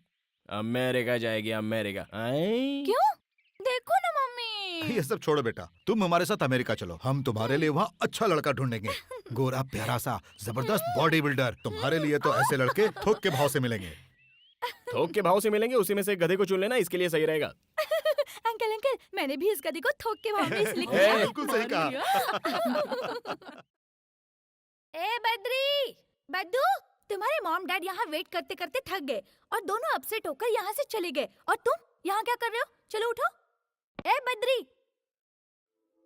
अमेरिका जाएगी, अमेरिका।
क्यों? देखो ना मम्मी।
ये सब छोड़ो बेटा, तुम हमारे साथ अमेरिका चलो। हम तुम्हारे लिए वहाँ अच्छा लड़का ढूंढेंगे। गोरा प्यारा सा जबरदस्त बॉडी बिल्डर। तुम्हारे लिए तो ऐसे लड़के थोक के भाव से मिलेंगे।
थोक के भाव से मिलेंगे, उसी में से एक गधे को चुन लेना, इसके लिए सही रहेगा।
अंकल अंकल, मैंने भी इस गधी को थोक के भाव में इसलिए
ए,
किया।
बिल्कुल सही कहा।
ए बद्री, बद्दू, तुम्हारे मॉम डैड यहाँ वेट करते करते थक गए और दोनों अपसेट होकर यहाँ से चले गए। और तुम यहाँ क्या कर रहे हो? चलो उठो। ए बद्री,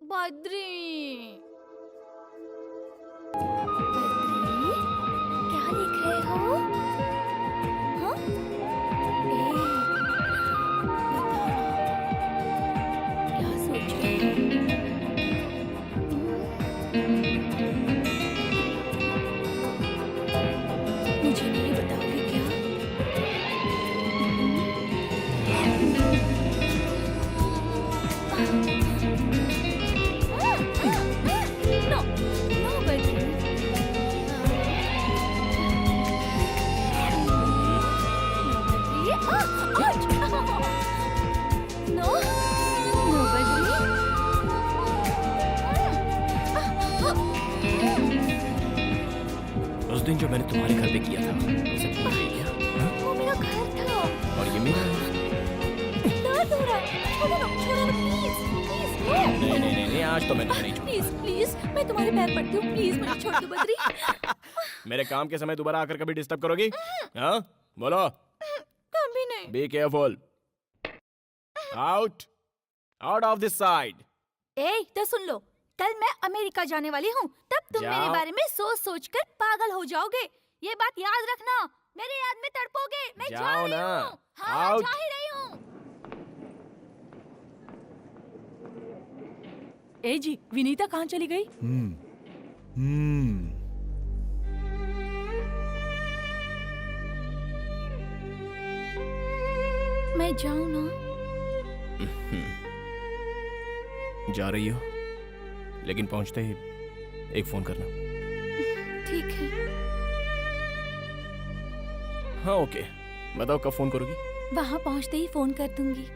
बद्री, बद्री, क्या लिख रहे हो? हाँ? ए,
दिन जो मैंने तुम्हारे घर पे किया था उसे भूल गई क्या? हाँ?
वो मेरा घर था।
और ये मेरा है।
दर्द हो रहा है। छोड़ो ना, प्लीज प्लीज।
नहीं, आज तो मैं तुम्हें नहीं
प्लीज प्लीज, मैं तुम्हारे पैर पड़ती हूँ, प्लीज मुझे छोड़ दो बद्री।
छोड़ूंगा। मेरे काम के समय दोबारा आकर कभी डिस्टर्ब करोगी? हाँ बोलो।
कभी नहीं।
Be careful. Out of this side.
ए तो सुन लो, कल मैं अमेरिका जाने वाली हूँ, तब तुम मेरे
जाओ।
बारे में सोच सोच कर पागल हो जाओगे। ये बात याद रखना, मेरे याद में तड़पोगे। मैं जा
जाओ
रही
ना।
हूँ। हाँ,
आउट।
जा ही रही हूँ।
ए जी, विनीता कहाँ चली गई?
मैं जाऊँ ना?
जा रही हो, लेकिन पहुंचते ही एक फोन करना।
ठीक है।
हाँ ओके, बताओ कब फोन करोगी?
वहाँ पहुँचते ही फोन कर दूंगी।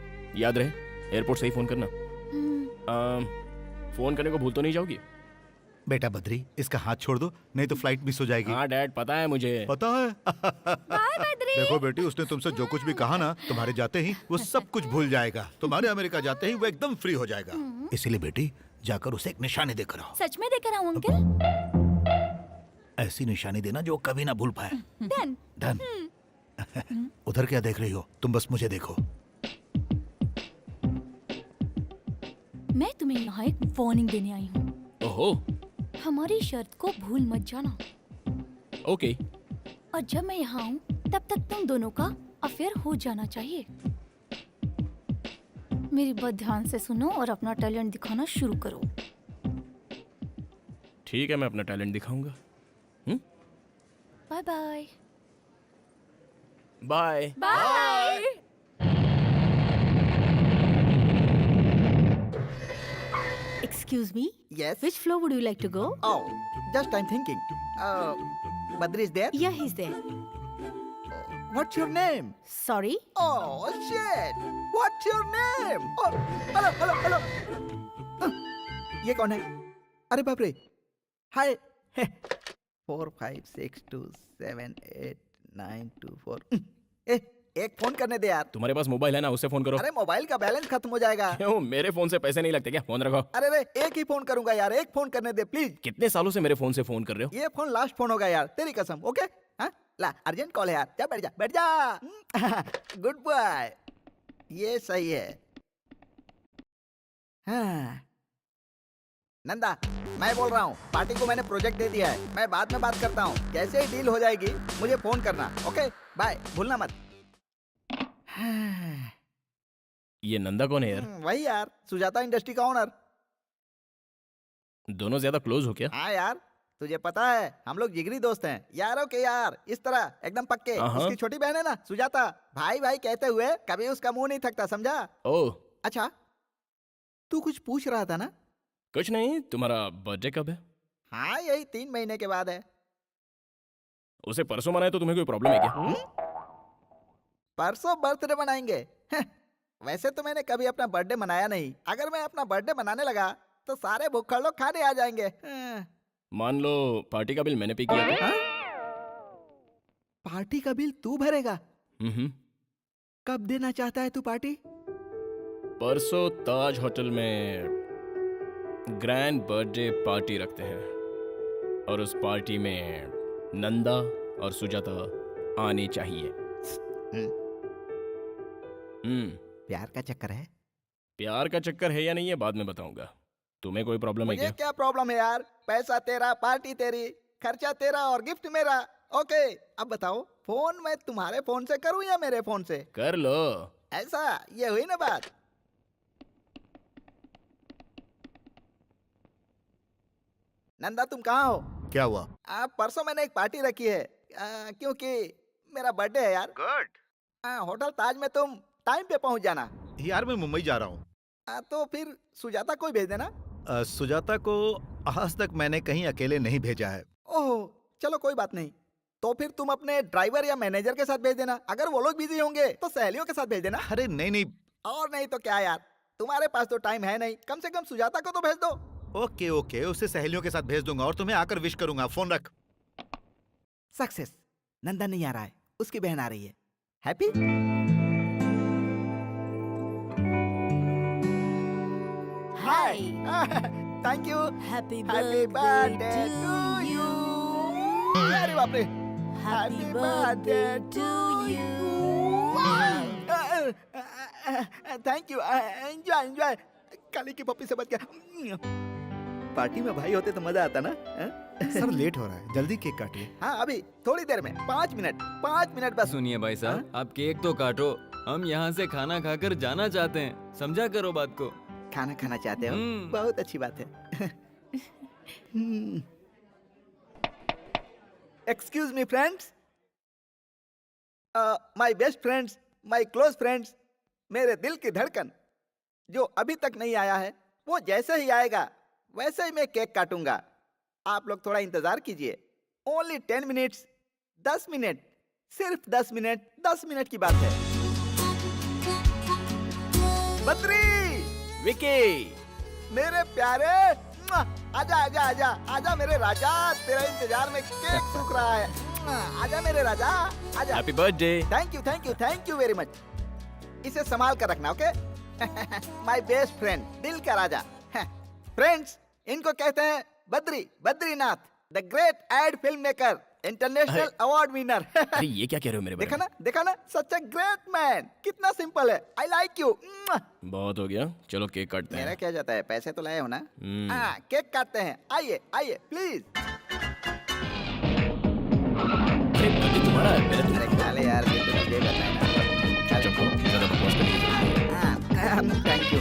याद रहे एयरपोर्ट से ही फोन करना।
हम्म,
फोन करने को भूल तो नहीं जाओगी?
बेटा बद्री, इसका हाथ छोड़ दो, नहीं तो फ्लाइट मिस हो जाएगी।
हाँ डैड, पता है मुझे।
पता है?
बाय बद्री।
देखो बेटी, उसने तुमसे जो कुछ भी कहा ना, तुम्हारे जाते ही वो सब कुछ भूल जाएगा। तुम्हारे अमेरिका जाते ही वो एकदम फ्री हो जाएगा। इसीलिए बेटी, जाकर उसे एक निशानी देकर आओ।
सच में देकर आऊँ अंकल?
ऐसी निशानी देना जो वो कभी ना भूल पाए।
डन।
डन। उधर क्या देख रही हो? तुम बस मुझे देखो।
मैं तुम्हें यहाँ एक वार्निंग देने आई हूँ।
ओहो
हमारी शर्त को भूल मत जाना।
ओके।
और जब मैं यहाँ आऊँ तब तक तुम दोनों का अफेयर हो जाना चाहिए। मेरी बात ध्यान से सुनो और अपना टैलेंट दिखाना शुरू करो।
ठीक है, मैं अपना टैलेंट दिखाऊंगा।
Bye bye.
Bye.
Bye.
Excuse me,
Yes.
which floor would you like to go?
Oh, just I'm thinking. Badri is there?
Yeah, he's there.
What's your name?
Sorry?
Oh shit! What's your name? Oh, hello. ये कौन है? अरे बाप रे! हाय! 4 5 6 2 7 8 9 2 4. एक phone करने दे यार।
तुम्हारे पास मोबाइल है ना, उससे फोन करो।
अरे मोबाइल का बैलेंस खत्म हो जाएगा।
क्यों, मेरे फोन से पैसे नहीं लगते क्या? फोन रखो।
अरे रे, एक ही फोन करूंगा यार, एक फोन करने दे प्लीज।
कितने सालों से मेरे फोन से फोन कर रहे हो?
ये फोन लास्ट फोन होगा यार, तेरी कसम। ओके? हाँ? ला, अर्जेंट कॉल है यार। जा बैठ जा। Good boy. ये सही है। हाँ। नंदा, मैं बोल रहा हूँ, पार्टी को मैंने प्रोजेक्ट दे दिया है। मैं बाद में बात करता हूँ। जैसे ही डील हो जाएगी मुझे फोन करना। ओके? बाय, भूलना मत।
ये नंदा कौन है यार?
वही यार, सुजाता इंडस्ट्री का ओनर।
दोनों ज्यादा क्लोज हो क्या?
हाँ यार, तुझे पता है हम लोग जिगरी दोस्त हैं। यारों के यार, इस तरह एकदम पक्के।
हाँ।
उसकी छोटी बहन है ना सुजाता, भाई भाई कहते हुए कभी उसका मुंह नहीं थकता, समझा?
ओह
अच्छा, तू कुछ पूछ रहा था ना?
कुछ नहीं, तुम्हारा बर्थडे कब है?
हाँ, यही 3 महीने के बाद है।
उसे परसों मनाए तो तुम्हें कोई प्रॉब्लम है क्या?
परसों बर्थडे मनाएंगे? वैसे तो मैंने कभी अपना बर्थडे मनाया नहीं। अगर मैं अपना बर्थडे मनाने लगा तो सारे भुक्खड़ लोग खाने आ जाएंगे।
मान लो पार्टी का बिल मैंने पे किया था।
पार्टी का बिल तू भरेगा?
हम्म।
कब देना चाहता है तू पार्टी?
परसों ताज होटल में ग्रैंड बर्थडे पार्टी रखते हैं और उस पार्टी में नंदा और सुजाता आने चाहिए।
प्यार का चक्कर है?
प्यार का चक्कर है या नहीं है बाद में बताऊंगा। तुम्हें कोई प्रॉब्लम है
मुझे
क्या?
क्या प्रॉब्लम है यार? पैसा तेरा, पार्टी तेरी, खर्चा तेरा और गिफ्ट मेरा। ओके, अब बताओ, फोन मैं तुम्हारे फोन से करूं या मेरे फोन से?
कर लो।
ऐसा, ये हुई ना बात। नंदा, तुम कहाँ हो?
क्या हुआ?
परसों मैंने एक पार्टी रखी है, क्योंकि मेरा बर्थडे है यार।
गुड।
होटल ताज में तुम टाइम पे पहुंच जाना।
यार मैं मुंबई जा रहा हूँ।
तो फिर सुजाता को ही भेज देना।
सुजाता को आज तक मैंने कहीं अकेले नहीं भेजा है।
ओह, चलो कोई बात नहीं। तो फिर तुम अपने ड्राइवर या मैनेजर के साथ भेज देना। अगर वो लोग बिजी होंगे तो सहेलियों के साथ भेज देना।
अरे नहीं।
और नहीं तो क्या यार, तुम्हारे पास तो टाइम है नहीं, कम से कम सुजाता को तो भेज दो।
ओके, उसे सहेलियों के साथ भेज दूंगा और तुम्हें आकर विश करूंगा। फोन रख।
सक्सेस। नंदन नहीं आ रहा है, उसकी बहन आ रही है। Happy?
Hi,
thank you.
Happy
happy birthday to you. अरे बाप रे,
happy birthday to you.
Thank you. Enjoy enjoy. काली की पप्पी से बच गया। पार्टी में भाई होते तो मजा आता ना।
सर लेट हो रहा है, जल्दी केक काटिए।
हाँ अभी थोड़ी देर में, 5 मिनट बस।
सुनिए भाई साहब, आप केक तो काटो, हम यहाँ से खाना खाकर जाना चाहते हैं, समझा करो बात को।
खाना खाना चाहते हो? बहुत अच्छी बात है। Excuse me friends, my best friends, my close friends, मेरे दिल की धड़कन जो अभी तक नहीं आया है, वो जैसे ही आएगा वैसे ही मैं केक काटूंगा। आप लोग थोड़ा इंतजार कीजिए। ओनली 10 मिनट्स, 10 मिनट, सिर्फ 10 मिनट, 10 मिनट की बात है। बद्री,
विकी,
मेरे प्यारे, आजा आजा आजा आजा मेरे राजा, तेरा इंतजार में केक सूख रहा है। आजा मेरे राजा, आजा।
Happy birthday.
Thank you very much. इसे संभाल कर रखना, ओके? माय बेस्ट फ्रेंड, दिल का राजा। फ्रेंड्स, इनको कहते हैं Badrinath, the great ad film maker, international award winner.
अरे ये क्या कह रहे हो मेरे बारे में?
देखा ना, सच ए ग्रेट मैन। कितना सिंपल है। I like you.
बहुत हो गया, चलो केक काटते
मेरा
हैं।
क्या जाता है, पैसे तो लाए हो ना?
हम्म।
हाँ, केक काटते हैं। आइए आइए प्लीज।
अरे बर्थडे तुम्हारा है, पहले तुम
अरे खा ले यार, ये तो मुझे करना है ना।
चलो, ज़्यादा बकवास करने की जरूरत नहीं है।
Thank you.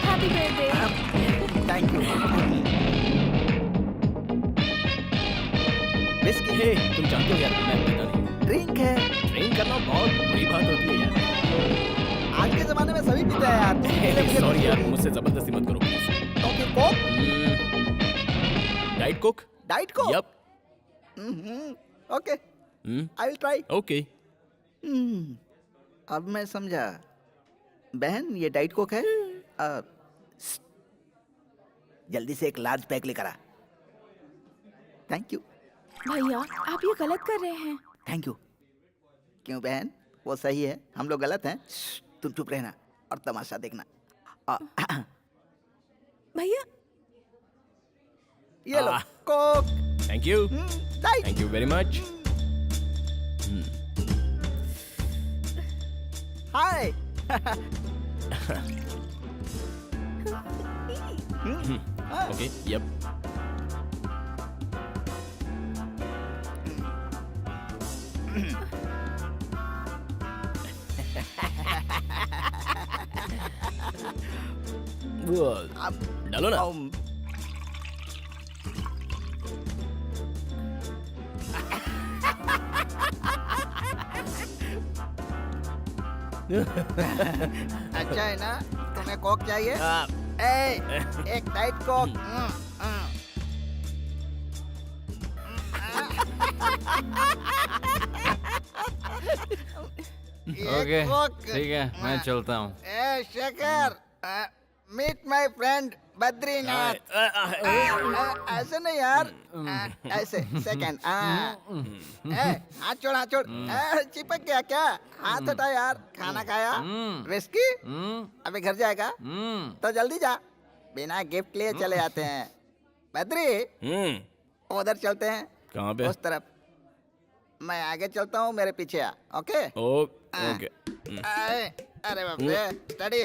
Happy birthday.
Thank you. Whisky
hey, तुम जानते हो यार, मैं पीता नहीं।
ड्रिंक है।
ड्रिंक करना बहुत बुरी बात होती है यार।
आज के जमाने में सभी पीते हैं यार।
सॉरी यार, मुझसे जबरदस्ती मत करो please.
Coffee coke,
diet coke.
Diet coke.
Yup.
Okay, I will try.
Okay.
अब मैं समझा। बहन, ये डाइट कोक है? जल्दी से एक लार्ज पैक लेकर आ। Thank you.
भैया आप ये गलत कर रहे हैं।
Thank you. क्यों बहन, वो सही है, हम लोग गलत हैं? तुम चुप रहना और तमाशा देखना।
भैया
ये लो Coke.
Thank you,
diet.
Thank you very much.
Hi.
Okay, yup. वो डालो ना।
अच्छा है ना? तुम्हें कोक चाहिए? एक डाइट कोक।
ओके, ठीक है, मैं चलता हूँ।
ए Shekhar, meet my friend Badrinath. ऐसे नहीं यार, ऐसे सेकंड। हाथ छोड़, हाथ छोड़। चिपक गया क्या? हाथ हटा यार। खाना खाया? विस्की? अभी घर जाएगा तो जल्दी जा, बिना गिफ्ट लिए चले आते हैं। बद्री, उधर चलते हैं।
कहाँ पे?
उस तरफ। मैं आगे चलता हूँ, मेरे पीछे आ। ओके?
ओके।
अरे बाप रे, स्टडी।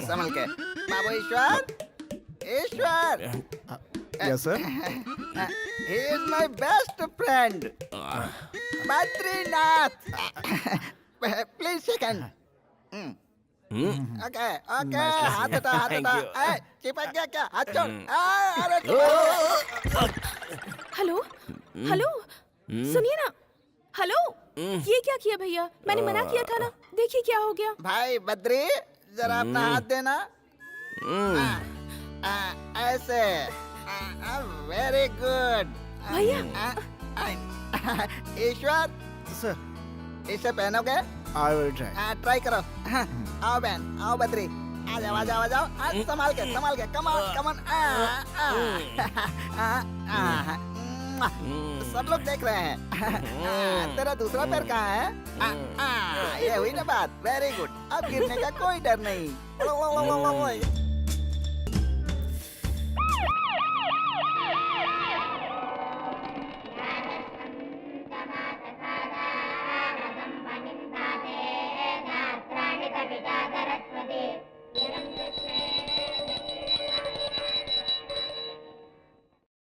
संभल के बाबू। Ishwar.
Yes sir.
He is my best friend, Badrinath. Please second. Okay, okay. हाथ हटा, हाथ हटा। चिपक गया क्या? हाथ छोड़। अरे
हेलो हेलो, सुनिए ना। हेलो, ये क्या किया भैया? मैंने मना किया था ना। देखिए क्या हो गया।
भाई बद्री, जरा अपना हाथ देना। ऐसे। वेरी गुड
भैया।
ईश्वर,
सर
इसे पहनोगे?
I will try.
ट्राई करो। आओ बहन, आओ बद्री। आ जाओ, आ जाओ, आ जाओ। संभाल के, संभाल के। Come on, come on. सब लोग देख रहे हैं। तेरा दूसरा पैर कहाँ है? ये हुई ना बात। वेरी गुड, अब गिरने का कोई डर नहीं।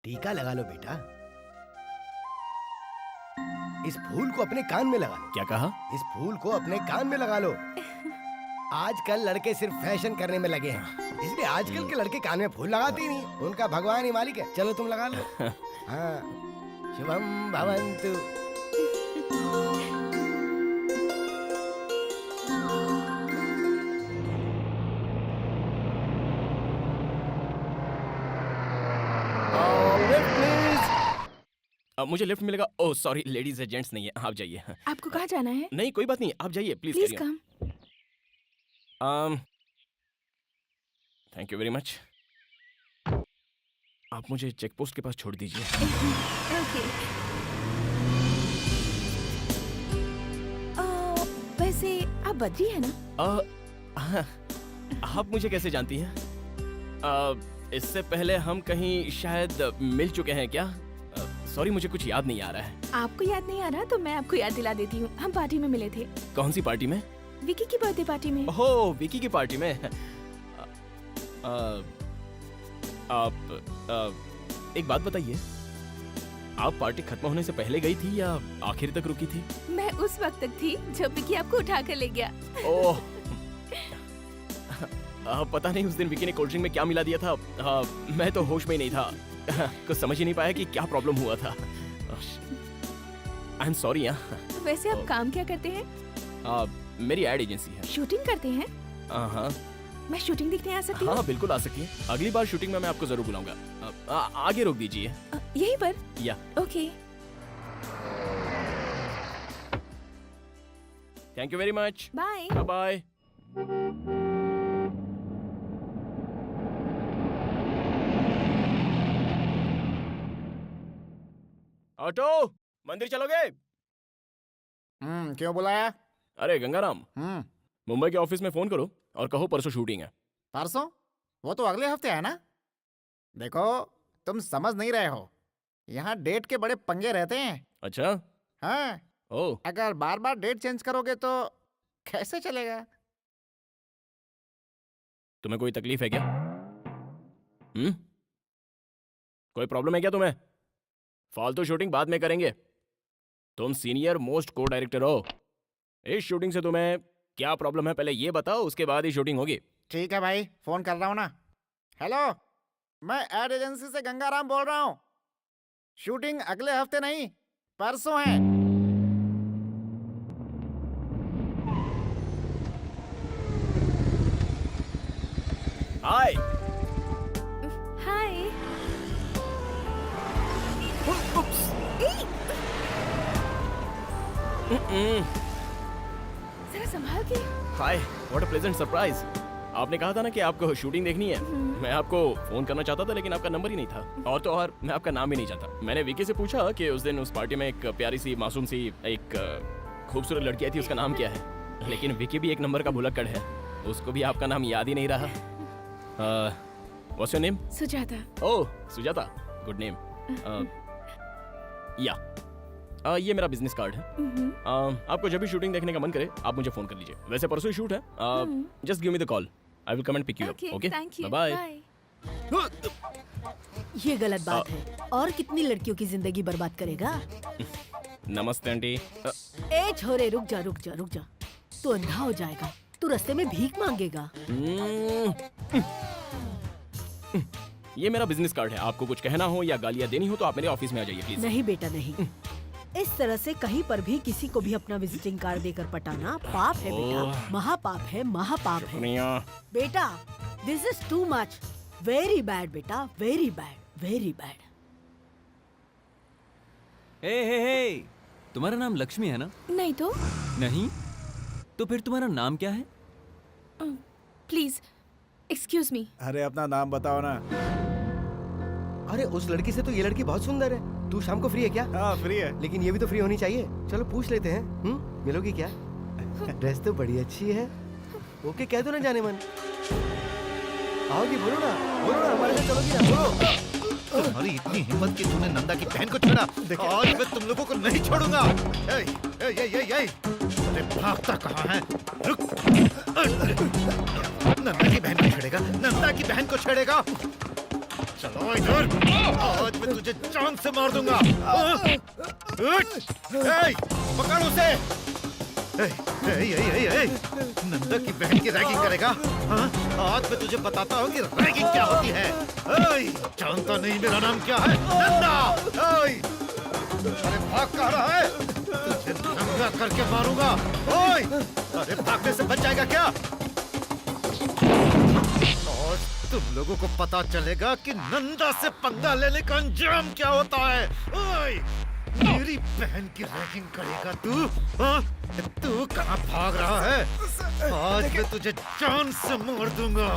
टीका लगा लो बेटा। इस फूल को अपने कान में लगा लो।
क्या कहा?
इस फूल को अपने कान में लगा लो। आजकल लड़के सिर्फ फैशन करने में लगे हैं, इसलिए आजकल के लड़के कान में फूल लगाते ही नहीं। उनका भगवान ही मालिक है। चलो तुम लगा लो। हाँ, शुभम भवन्तु।
मुझे लिफ्ट मिलेगा? ओह सॉरी, लेडीज है, जेंट्स नहीं है। आप जाइए।
आपको कहाँ जाना है?
नहीं कोई बात नहीं, आप जाइए please.
Please come.
Thank you very much. आप मुझे चेक पोस्ट के पास छोड़ दीजिए।
ओके।
वैसे आप बद्री है ना?
आप मुझे कैसे जानती हैं? इससे पहले हम कहीं शायद मिल चुके हैं क्या? सॉरी मुझे कुछ याद नहीं आ रहा है।
आपको याद नहीं आ रहा तो मैं आपको याद दिला देती हूँ। हम पार्टी में मिले थे।
कौन सी पार्टी में?
विकी की बर्थडे पार्टी में।
ओह विकी की पार्टी में। आप एक बात बताइए, आप पार्टी खत्म होने से पहले गई थी या आखिर तक रुकी थी?
मैं उस वक्त तक थी जब विकी आपको उठा कर ले गया।
ओह पता नहीं उस दिन विकी ने कोल्ड ड्रिंक में क्या मिला दिया था। मैं तो होश में ही नहीं था। कुछ समझ ही नहीं पाया कि क्या प्रॉब्लम हुआ था। I am sorry.
वैसे आप काम क्या करते हैं?
मेरी एड एजेंसी है।
शूटिंग करते हैं?
हाँ
मैं शूटिंग देखने आ सकती हूँ?
हाँ बिल्कुल आ सकती है। अगली बार शूटिंग में मैं आपको जरूर बुलाऊंगा। आगे रोक दीजिए।
यहीं पर?
या
okay.
Thank you very much.
Bye.
Bye. Auto, मंदिर चलोगे?
क्यों बुलाया?
अरे गंगाराम, मुंबई के ऑफिस में फोन करो और कहो परसों शूटिंग है।
परसों? वो तो अगले हफ्ते है ना। देखो तुम समझ नहीं रहे हो, यहाँ डेट के बड़े पंगे रहते हैं।
अच्छा।
हाँ,
ओह
अगर बार बार डेट चेंज करोगे तो कैसे चलेगा?
तुम्हें कोई तकलीफ है क्या? कोई प्रॉब्लम है क्या तुम्हें? फालतू शूटिंग बाद में करेंगे। तुम सीनियर मोस्ट को डायरेक्टर हो। इस शूटिंग से तुम्हें क्या प्रॉब्लम है पहले ये बताओ, उसके बाद ही शूटिंग होगी।
ठीक है भाई, फोन कर रहा हूँ ना। हेलो, मैं एड एजेंसी से गंगाराम बोल रहा हूँ। शूटिंग अगले हफ्ते नहीं, परसों है।
हाय।
हाय। जरा संभाल के।
हाय, व्हाट अ प्लेजेंट सरप्राइज। आपने कहा था ना कि आपको शूटिंग देखनी है। मैं आपको फोन करना चाहता था लेकिन आपका नंबर ही नहीं था। और तो और मैं आपका नाम ही नहीं चाहता। मैंने विकी से पूछा कि उस दिन उस पार्टी में एक प्यारी सी मासूम सी एक खूबसूरत लड़की आई थी, उसका नाम क्या है। लेकिन विकी भी एक नंबर का भुलक्कड़ है, उसको भी आपका नाम याद ही नहीं रहा। What's your name?
Sujata.
Oh Sujata, good name. या ये मेरा बिजनेस कार्ड है। आपको जब भी शूटिंग देखने का मन करे आप मुझे फोन कर लीजिए। वैसे परसों ही शूट है। Just give me the call, I will come and pick you up. Okay,
thank you.
Bye.
ये गलत बात है। और कितनी लड़कियों की जिंदगी बर्बाद करेगा?
नमस्ते आंटी।
ए छोरे, रुक जा रुक जा रुक जा। तू अंधा हो जाएगा, तू रास्ते में भीख मांगेगा।
ये मेरा बिजनेस कार्ड है। आपको कुछ कहना हो या गालियाँ देनी हो तो आप मेरे ऑफिस में आ जाइए प्लीज।
नहीं बेटा नहीं, इस तरह से कहीं पर भी किसी को भी अपना विजिटिंग कार्ड देकर पटाना पाप है बेटा, महापाप है, महापाप है बेटा। This is too much, very bad बेटा, वेरी बैड, वेरी बैड।
हे, तुम्हारा नाम लक्ष्मी है ना?
नहीं तो?
नहीं तो फिर तुम्हारा नाम क्या है?
Please excuse me.
अरे अपना नाम बताओ ना।
अरे उस लड़की से तो ये लड़की बहुत सुंदर है। तू शाम को फ्री है क्या?
हाँ फ्री है।
लेकिन ये भी तो फ्री होनी चाहिए। चलो पूछ लेते हैं। मिलोगी क्या? ड्रेस तो बड़ी अच्छी है। ओके कह दो ना जाने मन। आओगी? बोलो ना हमारे साथ चलोगी ना? बोलो।
तुम्हारी इतनी हिम्मत कि तूने नंदा की बहन को छेड़ा। आज मैं तुम लोगों को नहीं छोड़ूंगा। अरे भागता कहाँ है? रुक। नंदा की बहन को छेड़ेगा? नंदा की बहन को छेड़ेगा? चलो इधर। आज मैं तुझे जान से मार दूंगा। पकड़ उसे। नंदा की बहन की रैगिंग करेगा? हाँ? आज मैं तुझे बताता हूँ कि रैगिंग क्या होती है। जानता नहीं मेरा नाम क्या है? नंदा। अरे भाग कहाँ रहा है? तुझे नंगा करके मारूंगा। अरे भागने से बच जाएगा क्या? आज तुम लोगों को पता चलेगा कि नंदा से पंगा लेने का अंजाम क्या होता है। मेरी बहन की रैगिंग करेगा तू? हाँ? तू कहाँ भाग रहा है? आज मैं तुझे जान से मार दूंगा।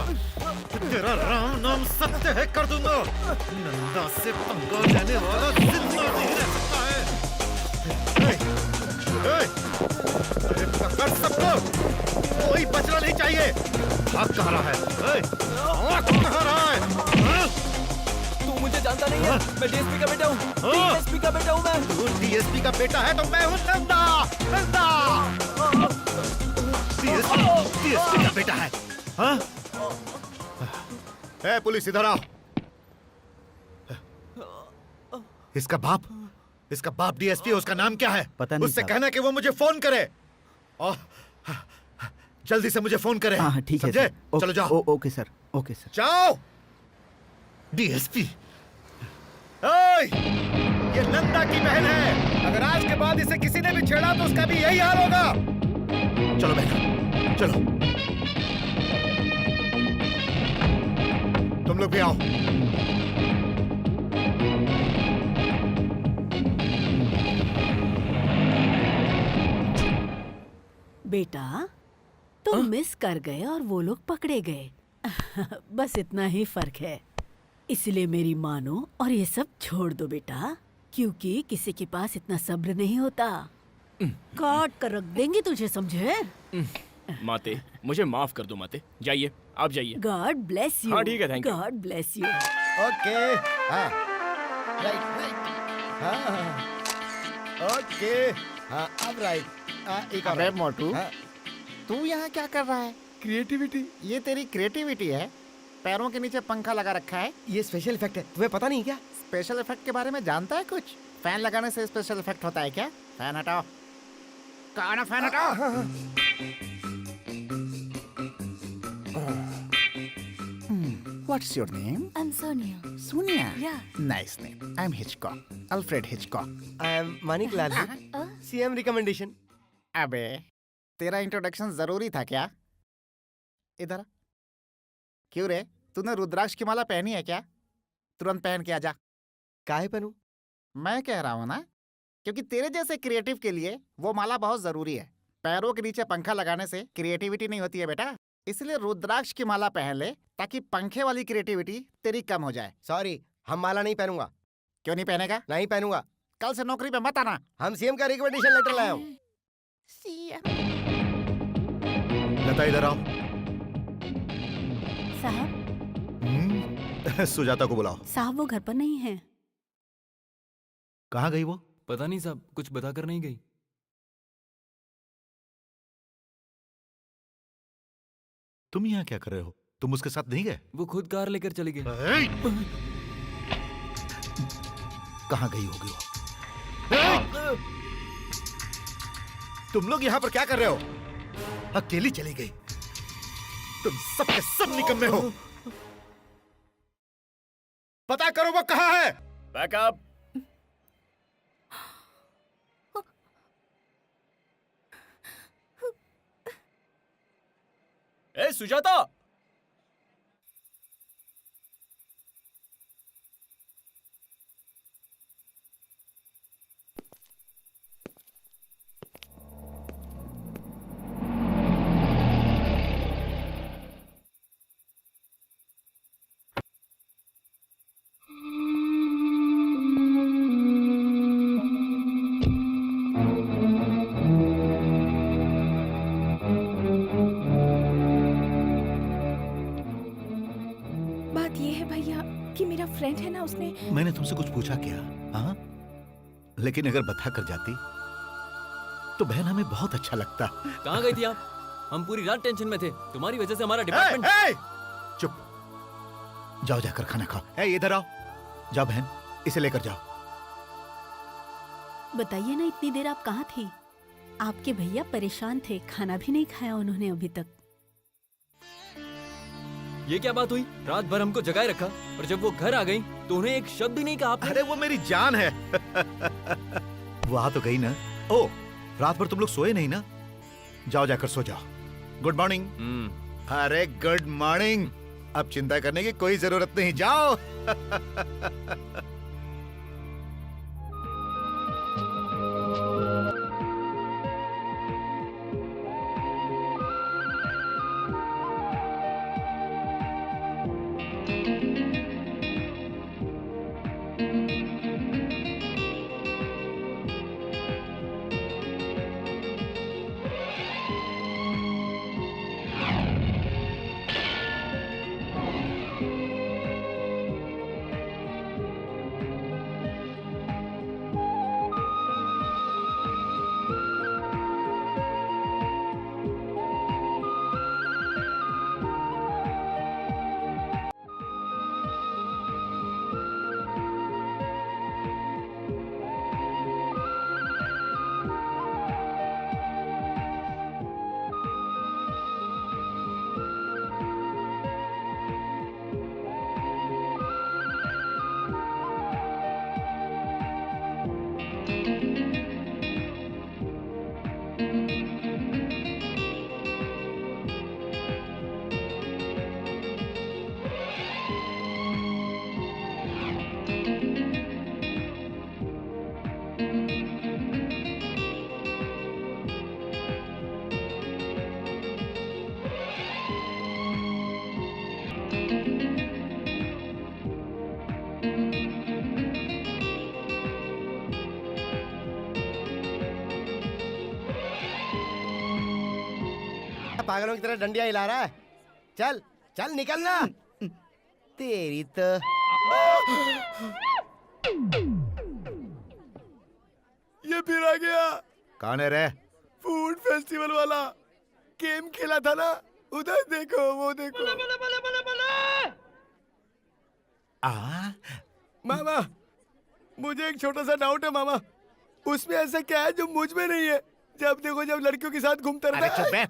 तेरा राम नाम सत्य है कर दूंगा। नंदा से पंगा लेने वाला जिंदा नहीं रह सकता है। अरे पकड़ सबको, कोई बचना नहीं चाहिए। भाग कहाँ रहा है? भाग कहाँ रहा है? हाँ?
तू मुझे जानता नहीं है। मैं डीएसपी का बेटा हूँ। डीएसपी का बेटा हूँ मैं।
तू डीएसपी का बेटा है तो मैं हूँ नंदा। डीएसपी का बेटा है। हाँ? ए, पुलिस इधर आओ। इसका बाप डीएसपी है। उसका नाम क्या है?
पता नहीं
उससे
साहब।
कहना कि वो मुझे फोन करे और जल्दी से मुझे फोन करे।
हाँ ठीक है
समझे?
सर।
चलो जाओ।
Okay sir. Okay sir.
जाओ। डीएसपी, ये नंदा की बहन है। अगर आज के बाद इसे किसी ने भी छेड़ा तो उसका भी यही हाल होगा। चलो बहन, चलो। तुम लोग भी आओ।
बेटा तुम मिस कर गए और वो लोग पकड़े गए। बस इतना ही फर्क है। इसलिए मेरी मानो और ये सब छोड़ दो बेटा, क्योंकि किसी के पास इतना सब्र नहीं होता। काट कर रख देंगे तुझे, समझे?
माते, मुझे माफ कर दो माते। जाइए, आप जाइए।
God bless you.
हाँ, ठीक है, thank you।
God bless you.
Okay. हाँ राइट। हाँ ओके। हाँ अब राइट। एक
अबे मोटू,
हाँ,
तू यहाँ क्या कर रहा है?
क्रिएटिविटी।
ये तेरी क्रिएटिविटी है? पैरों के नीचे पंखा लगा रखा है।
ये स्पेशल इफेक्ट है, तुम्हें पता नहीं क्या?
स्पेशल इफेक्ट के बारे में जानता है कुछ? फैन लगाने से स्पेशल इफेक्ट होता है क्या? फैन हटाओ। कौन है फैन हटाओ? What's your name?
I'm Sonia.
Sonia.
Yeah.
Nice name. I'm Hitchcock. Alfred Hitchcock.
I am Manik Lal. CM recommendation.
अबे, तेरा इंट्रोडक्शन जरूरी था क्या? इधर आ। क्यों रे, तूने रुद्राक्ष की माला पहनी है क्या? तुरंत पहन के आजा।
काहे पहनूं?
मैं कह रहा हूँ ना, क्योंकि तेरे जैसे क्रिएटिव के लिए वो माला बहुत जरूरी है। पैरों के नीचे पंखा लगाने से क्रिएटिविटी नहीं होती है बेटा। इसलिए रुद्राक्ष की माला पहन ले ताकि पंखे वाली क्रिएटिविटी तेरी कम हो जाए।
सॉरी, हम माला नहीं पहनूंगा।
क्यों नहीं पहनेगा?
नहीं पहनूंगा।
कल से नौकरी पे मत आना।
हम सीएम का रिकमेंडेशन लेटर लाया हूँ।
लता इधर आओ।
साहब,
सुजाता को बुलाओ।
साहब वो घर पर नहीं है।
कहाँ गई वो?
पता नहीं साहब, कुछ बताकर नहीं गई।
तुम यहाँ क्या कर रहे हो? तुम उसके साथ नहीं गए?
वो खुद कार लेकर चली गई।
कहाँ गई होगी वो? तुम लोग यहाँ पर क्या कर रहे हो? अकेली चली गई। तुम सब के सब निकम्मे हो। पता करो वो कहाँ है।
बैकअप। ए सुजाता,
भैया कि मेरा फ्रेंड है ना, उसने
मैंने तुमसे कुछ पूछा क्या? हाँ, लेकिन अगर बता कर जाती तो बहन हमें बहुत अच्छा लगता।
कहाँ गई थी आप? हम पूरी रात टेंशन में थे, तुम्हारी वजह से हमारा
ए,
डिपार्टमेंट।
ए, चुप, जाओ जाकर खाना खाओ। ए, इधर आओ, जाओ बहन, इसे लेकर जाओ।
बताइए ना, इतनी देर आप कहाँ थी? आपके भैया परेशान थे, खाना भी नहीं खाया उन्होंने अभी तक।
ये क्या बात हुई? रात भर हमको जगाए रखा और जब वो घर आ गई तो उन्हें एक शब्द भी नहीं कहा आपने।
अरे वो मेरी जान है। वो आ तो गई ना। ओ, रात भर तुम लोग सोए नहीं ना? जाओ जाकर सो जाओ। Good morning. अरे गुड मॉर्निंग। अब चिंता करने की कोई जरूरत नहीं, जाओ।
पागलों की तरह डंडिया हिला रहा है। चल चल निकलना। तेरी तो
ये फिर आ गया। कौन है रे?
फूड फेस्टिवल वाला गेम खेला था ना, उधर देखो, वो देखो। मामा, मुझे एक छोटा सा डाउट है मामा, उसमें ऐसा क्या है जो मुझ में नहीं है? जब देखो जब लड़कियों के साथ घूमता रहता है।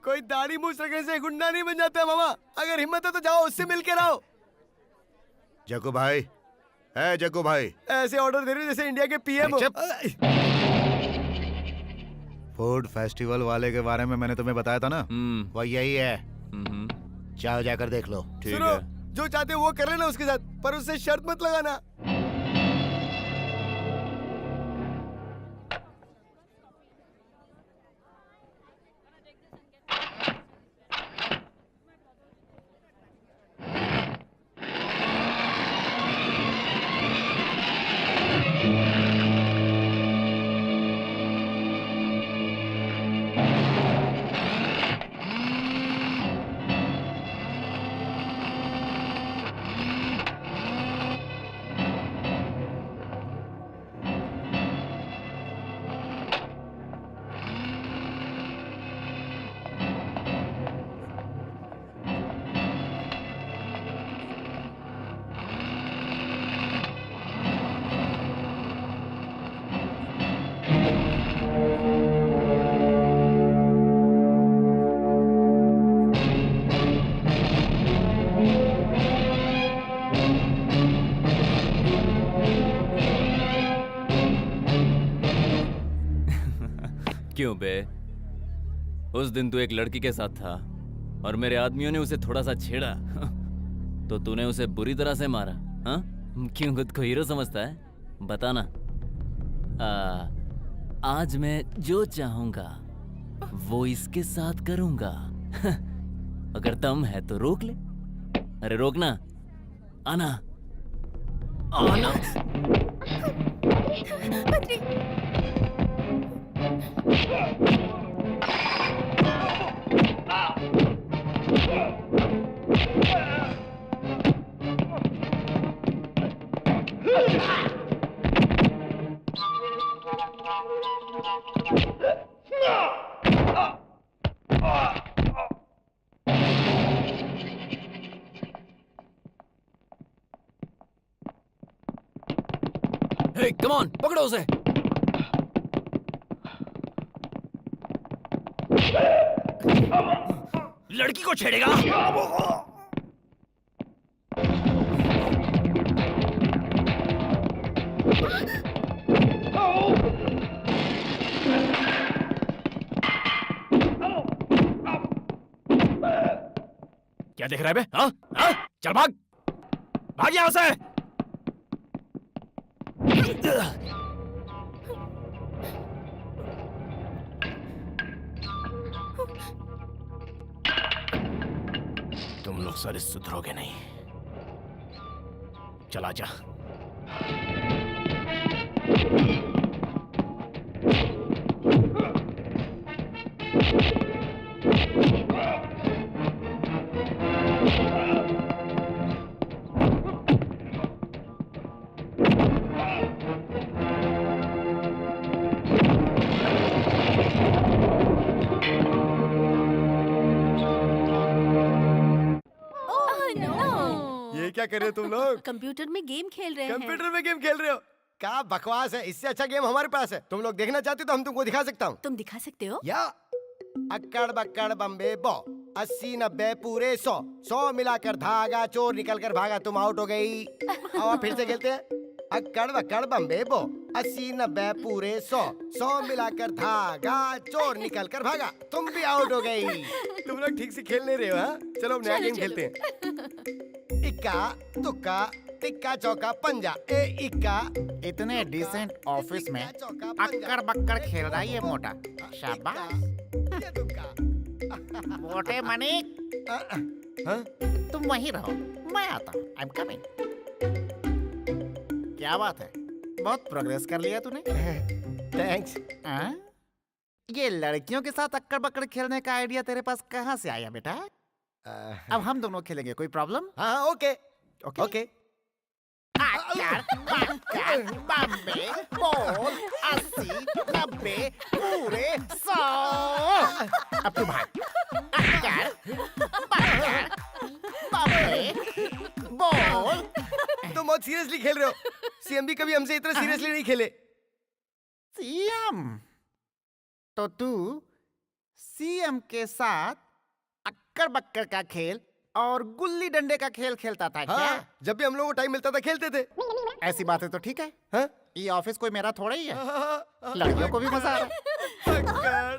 कोई दाढ़ी मूछ रखने से गुंडा नहीं बन जाता है मामा। अगर हिम्मत है तो जाओ उससे मिल के रहो।
जग्गू भाई, है जग्गू भाई,
ऐसे ऑर्डर दे रहे हो जैसे इंडिया के पीएम हो।
फूड फेस्टिवल वाले के बारे में मैंने तुम्हें बताया था ना, वो यही है। जाओ जाकर देख लो।
सुनो, जो चाहते हो वो कर लेना उसके साथ, पर उससे शर्त मत लगाना।
क्यों बे? उस दिन तू एक लड़की के साथ था और मेरे आदमियों ने उसे थोड़ा सा छेड़ा तो तूने उसे बुरी तरह से मारा। हाँ, क्यों खुद को हीरो समझता है? बताना। आज मैं जो चाहूंगा वो इसके साथ करूंगा। अगर दम है तो रोक ले। अरे रोकना, आना आना। हे कम ऑन, पकड़ो उसे। लड़की को छेड़ेगा?
क्या देख रहा है बे? हाँ? हाँ? चल भाग, भाग यहाँ से। तुम लोग सारे सुधरोगे नहीं। चला जा।
ये क्या कर रहे हो तुम लोग?
कंप्यूटर में गेम खेल रहे हैं।
कंप्यूटर में गेम खेल रहे हो? क्या बकवास है, इससे अच्छा गेम हमारे पास है। तुम लोग देखना चाहते हो तो हम तुमको दिखा सकता हूँ।
तुम दिखा सकते हो?
या अक्कड़ बक्कड़ बम्बे बो, 80 90 पूरे 100, 100 मिलाकर धागा, चोर निकल कर भागा, तुम आउट हो गई। और फिर से खेलते हैं। अक्कड़ बक्कड़ बम्बे बो, 80 90 पूरे 100, 100 मिलाकर धागा, चोर निकल कर भागा, तुम भी आउट हो गई। तुम लोग ठीक से खेल नहीं रहे हो, हाँ? चलो अब नया गेम खेलते हैं। इक्का तुक्का टिक्का चौका पंजा, ए इक्का।
इतने डिसेंट ऑफिस में अक्कड़ बक्कड़ खेल रहा है ये मोटा। शाबाश।
ये तुक्का।
मोटे मनिक,
हाँ?
तुम वहीं रहो, मैं आता हूँ। I am coming. क्या बात है, बहुत प्रोग्रेस कर लिया तूने।
थैंक्स।
हाँ? ये लड़कियों के साथ अक्कड़ बक्कड़ खेलने का आइडिया तेरे पास कहाँ से आया बेटा? अब हम दोनों खेलेंगे, कोई प्रॉब्लम?
हाँ ओके
ओके।
ओके।
अक्कड़ बक्कड़ बम्बे बोल, 80 90 पूरे 100। अब तू भाग। अक्कड़ बक्कड़ बम्बे बोल।
तुम बहुत सीरियसली खेल रहे हो। सीएम भी कभी हमसे इतना सीरियसली नहीं खेले।
सीएम? तो तू सीएम के साथ अक्कड़ बक्कड़ का खेल और गुल्ली डंडे का खेल खेलता था क्या?
हाँ, जब भी हम लोगों को टाइम मिलता था खेलते थे।
ऐसी बातें तो ठीक है।
हाँ?
ये ऑफिस कोई मेरा थोड़ा ही है।
हाँ,
लड़कियों को भी मजा आ रहा है।
अक्कड़।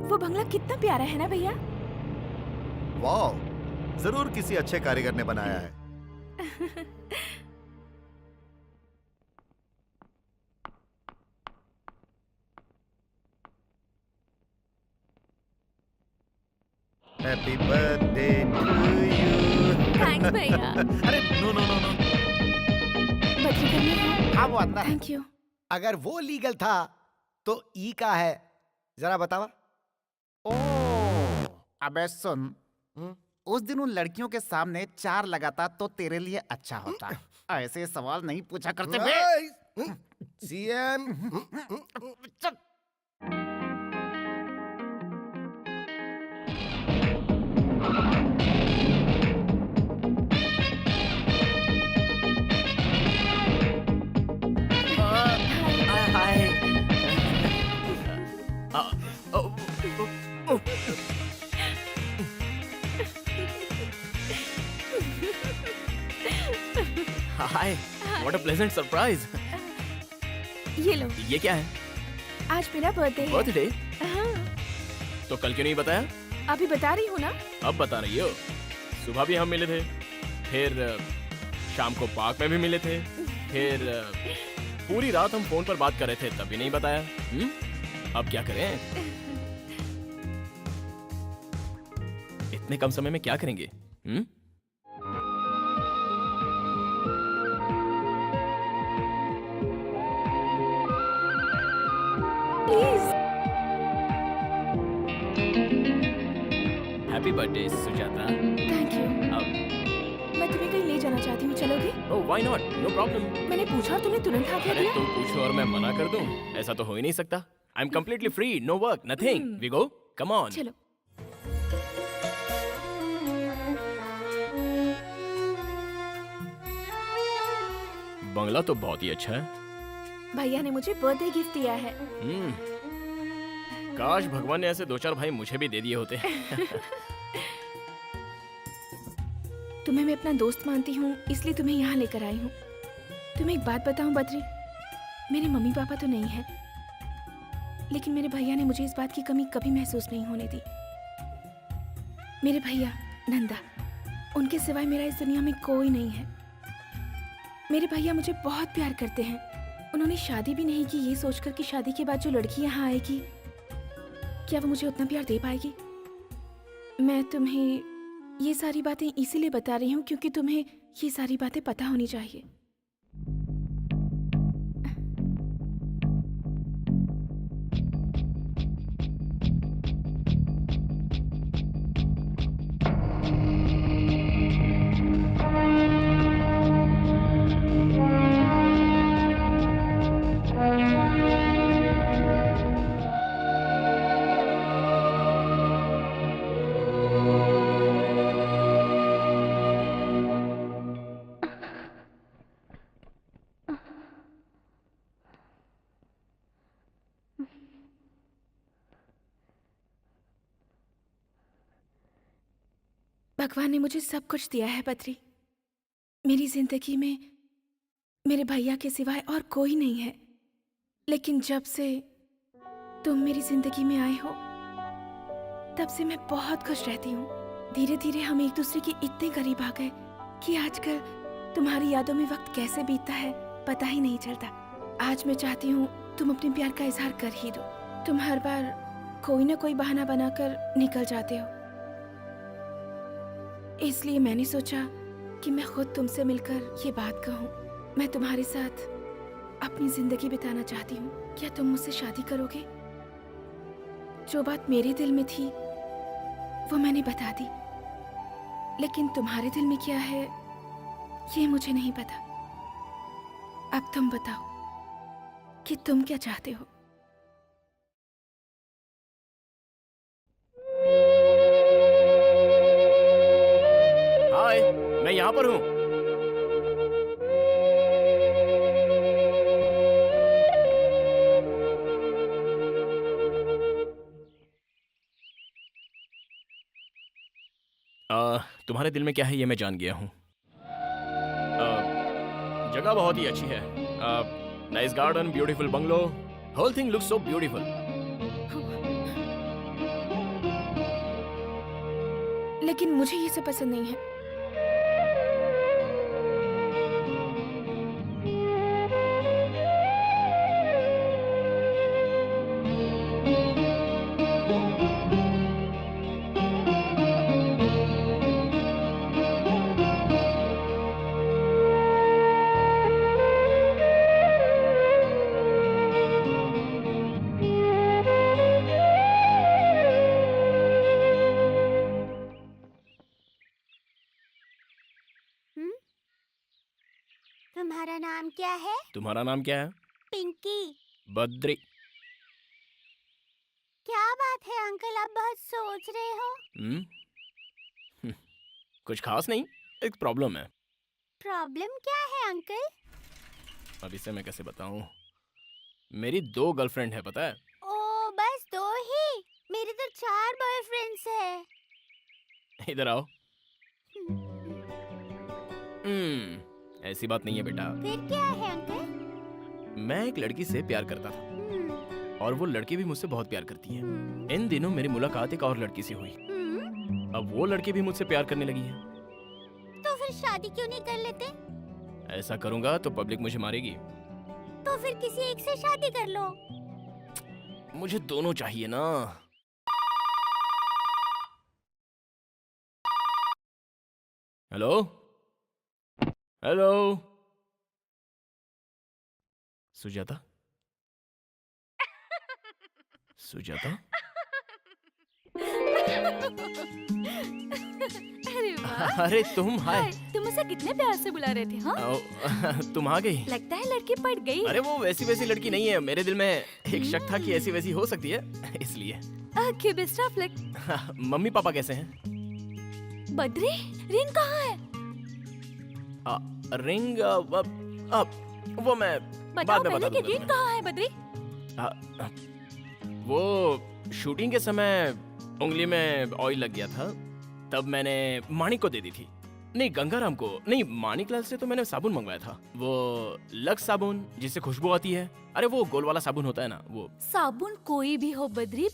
वो बंगला कितना प्यारा है ना भैया।
वाह, जरूर किसी अच्छे कारीगर ने बनाया है। Happy birthday to you.
Thanks भैया।
अरे no no no no.
Birthday करने
हाँ वो अंदर है।
Thank you.
अगर वो लीगल था तो ई का है, जरा बतावा।
ओ, अबे सुन, उस दिन उन लड़कियों के सामने 4 लगाता तो तेरे लिए अच्छा होता। ऐसे सवाल नहीं पूछा करते बे।
सीएम।
चल।
हाय, व्हाट अ प्लेजेंट सरप्राइज।
ये लो,
ये क्या है?
आज मेरा बर्थडे है।
बर्थडे?
हाँ,
तो कल क्यों नहीं बताया?
अभी बता रही हूँ ना।
अब बता रही हो। सुबह भी हम मिले थे, फिर शाम को पार्क में भी मिले थे, फिर पूरी रात हम फोन पर बात कर रहे थे, तब भी नहीं बताया। अब क्या करें? इतने कम समय में क्या करेंगे?
Please.
Happy birthday Sujata.
Thank you.
अब
मैं तुम्हें कहीं ले जाना चाहती हूँ, चलोगे?
Oh why not, no problem.
मैंने पूछा और तुमने तुरंत हाँ कह
अरे
दिया।
तुम पूछो और मैं मना कर दूं? ऐसा तो हो ही नहीं सकता। I am completely free, no work, nothing. We go, come on.
चलो।
बंगला तो बहुत ही अच्छा है।
भैया ने मुझे बर्थडे गिफ्ट दिया है।
काश भगवान ने ऐसे 2-4 भाई मुझे भी दे दिए होते।
तुम्हें मैं अपना दोस्त मानती हूँ, इसलिए तुम्हें यहाँ लेकर आई हूँ। तुम्हें एक बात बताऊँ बद्री, मेरे मम्मी पापा तो नहीं है, लेकिन मेरे भैया ने मुझे इस बात की कमी कभी महसूस नहीं होने दी। मेरे भैया नंदा, उनके सिवाय मेरा इस दुनिया में कोई नहीं है। मेरे भैया मुझे बहुत प्यार करते हैं। उन्होंने शादी भी नहीं की ये सोचकर कि शादी के बाद जो लड़की यहाँ आएगी, क्या वो मुझे उतना प्यार दे पाएगी। मैं तुम्हें ये सारी बातें इसीलिए बता रही हूँ क्योंकि तुम्हें ये सारी बातें पता होनी चाहिए। भगवान ने मुझे सब कुछ दिया है बद्री। मेरी जिंदगी में मेरे भैया के सिवाय और कोई नहीं है, लेकिन जब से तुम मेरी जिंदगी में आए हो तब से मैं बहुत खुश रहती हूँ। धीरे धीरे हम एक दूसरे के इतने करीब आ गए कि आजकल तुम्हारी यादों में वक्त कैसे बीतता है पता ही नहीं चलता। आज मैं चाहती हूँ तुम अपने प्यार का इजहार कर ही दो। तुम हर बार कोई ना कोई बहाना बनाकर निकल जाते हो, इसलिए मैंने सोचा कि मैं खुद तुमसे मिलकर ये बात कहूँ। मैं तुम्हारे साथ अपनी जिंदगी बिताना चाहती हूँ। क्या तुम मुझसे शादी करोगे? जो बात मेरे दिल में थी वो मैंने बता दी, लेकिन तुम्हारे दिल में क्या है ये मुझे नहीं पता। अब तुम बताओ कि तुम क्या चाहते हो।
हाय, मैं यहाँ पर हूँ। तुम्हारे दिल में क्या है ये मैं जान गया हूँ। जगह बहुत ही अच्छी है। Nice garden, beautiful bungalow, whole thing looks so beautiful.
लेकिन मुझे ये सब पसंद नहीं है।
तुम्हारा नाम क्या है?
तुम्हारा नाम क्या है?
पिंकी।
बद्री।
क्या बात है अंकल, आप बहुत सोच रहे हो?
कुछ खास नहीं, एक प्रॉब्लम है।
प्रॉब्लम क्या है अंकल?
अब इसे मैं कैसे बताऊं? मेरी 2 गर्लफ्रेंड है, पता है?
ओ बस 2 ही? मेरे तो 4 बॉयफ्रेंड्स हैं।
इधर आओ। ऐसी बात नहीं है बेटा।
फिर क्या है अंकल?
मैं एक लड़की से प्यार करता था और वो लड़की भी मुझसे बहुत प्यार करती है। इन दिनों मेरी मुलाकात एक और लड़की से हुई। अब वो लड़की भी मुझसे प्यार करने लगी है।
तो फिर शादी क्यों नहीं कर लेते?
ऐसा करूंगा तो पब्लिक मुझे मारेगी।
तो फिर किसी एक से शादी कर लो।
मुझे दोनों चाहिए ना। Hello hello, Sujata, Sujata.
अरे वाह।
अरे तुम, हाय।
तुम उसे कितने प्यार से बुला रहे थे, हाँ?
तुम आ गई।
लगता है लड़की पड़ गई।
अरे वो वैसी वैसी लड़की नहीं है, मेरे दिल में एक शक था कि ऐसी वैसी हो सकती है, इसलिए।
Okay, best of luck.
Mummy papa कैसे हैं?
बद्री, रिंग कहाँ है?
रिंग वो मैं
बताओ
बाद में
पहले
बता
कि
दूंगा
रिंग कहाँ है बद्री?
वो शूटिंग के समय उंगली में ऑयल लग गया था, तब मैंने माणिक को दे दी थी। नहीं, गंगाराम को नहीं, माणिकलाल से तो मैंने साबुन मंगवाया था, वो लक्स साबुन जिससे खुशबू आती है। अरे वो गोल वाला साबुन होता है ना, वो।
साबुन कोई भी हो बद्री,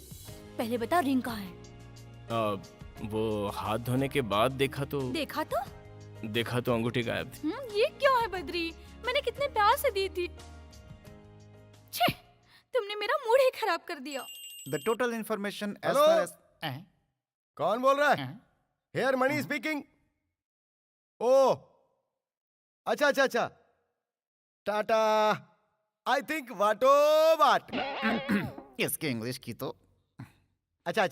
पहले बताओ रिंग कहाँ है?
वो हाथ धोने के बाद देखा तो अंगूठी गायब थी।
ये क्यों है बद्री? मैंने कितने प्यार से दी थी। छे, तुमने मेरा मूड ही खराब कर दिया।
The total information as
Hello?
far as
कौन बोल रहा है? हेयर मणि स्पीकिंग। ओ, अच्छा। टाटा। आई थिंक वाटो वाट।
इसकी इंग्लिश की तो
अच्छा,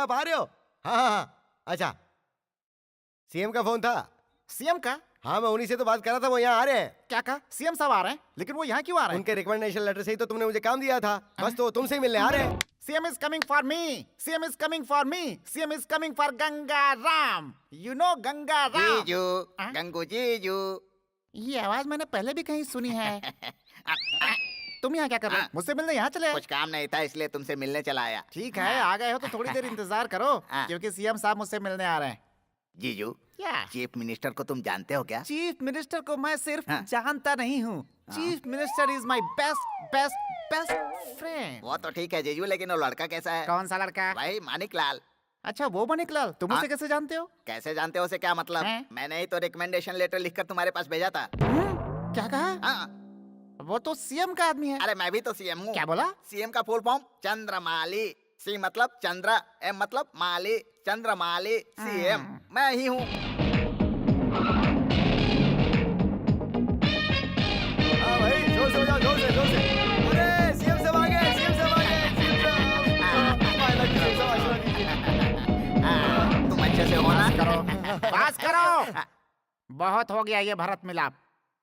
आप आ रहे हो? हाँ, अच्छा। सीएम का फोन था।
सीएम का?
हाँ, मैं उन्हीं से तो बात कर रहा था, वो यहाँ आ रहे हैं।
क्या कहा? सीएम साहब आ रहे हैं, लेकिन वो यहाँ क्यों आ रहे हैं?
उनके रिकमेंडेशन लेटर से ही तो तुमने मुझे काम दिया था, बस तो तुमसे ही मिलने आ रहे हैं।
CM is coming for me. CM is coming for me. CM is coming for Ganga Ram. You know Ganga Ram.
जीजू, गंगू जीजू।
ये आवाज मैंने पहले भी कहीं सुनी है। तुम यहाँ क्या कर रहे हो? मुझसे मिलने यहाँ चले आए?
कुछ काम नहीं था इसलिए तुमसे मिलने चला आया।
ठीक है, आ गए हो तो थोड़ी देर इंतजार करो, क्योंकि सीएम साहब मुझसे मिलने आ रहे हैं।
जीजू,
क्या?
चीफ मिनिस्टर को तुम जानते हो क्या?
चीफ मिनिस्टर को मैं सिर्फ जानता नहीं हूँ। Chief minister is my best friend.
वो तो ठीक है जीजू, लेकिन वो लड़का कैसा है?
कौन सा लड़का?
भाई मानिकलाल।
अच्छा, वो मानिकलाल। तुम उसे कैसे जानते हो?
कैसे जानते हो उसे क्या मतलब? मैंने ही तो रिकमेंडेशन लेटर लिखकर तुम्हारे पास भेजा था।
क्या कहा?
हाँ।
वो तो सीएम का आदमी है।
अरे मैं भी तो सीएम हूँ।
क्या बोला?
सीएम का फुल फॉर्म चंद्रमाली। सी मतलब चंद्र, एम मतलब माली, चंद्रमाली सीएम मैं ही हूँ।
हाँ भाई, जोर से बजाओ, जोर से। अरे सीएम साहब आ गए, सीएम साहब।
तुम अच्छे से हो ना?
बात करो। बहुत हो गया ये भरत मिलाप।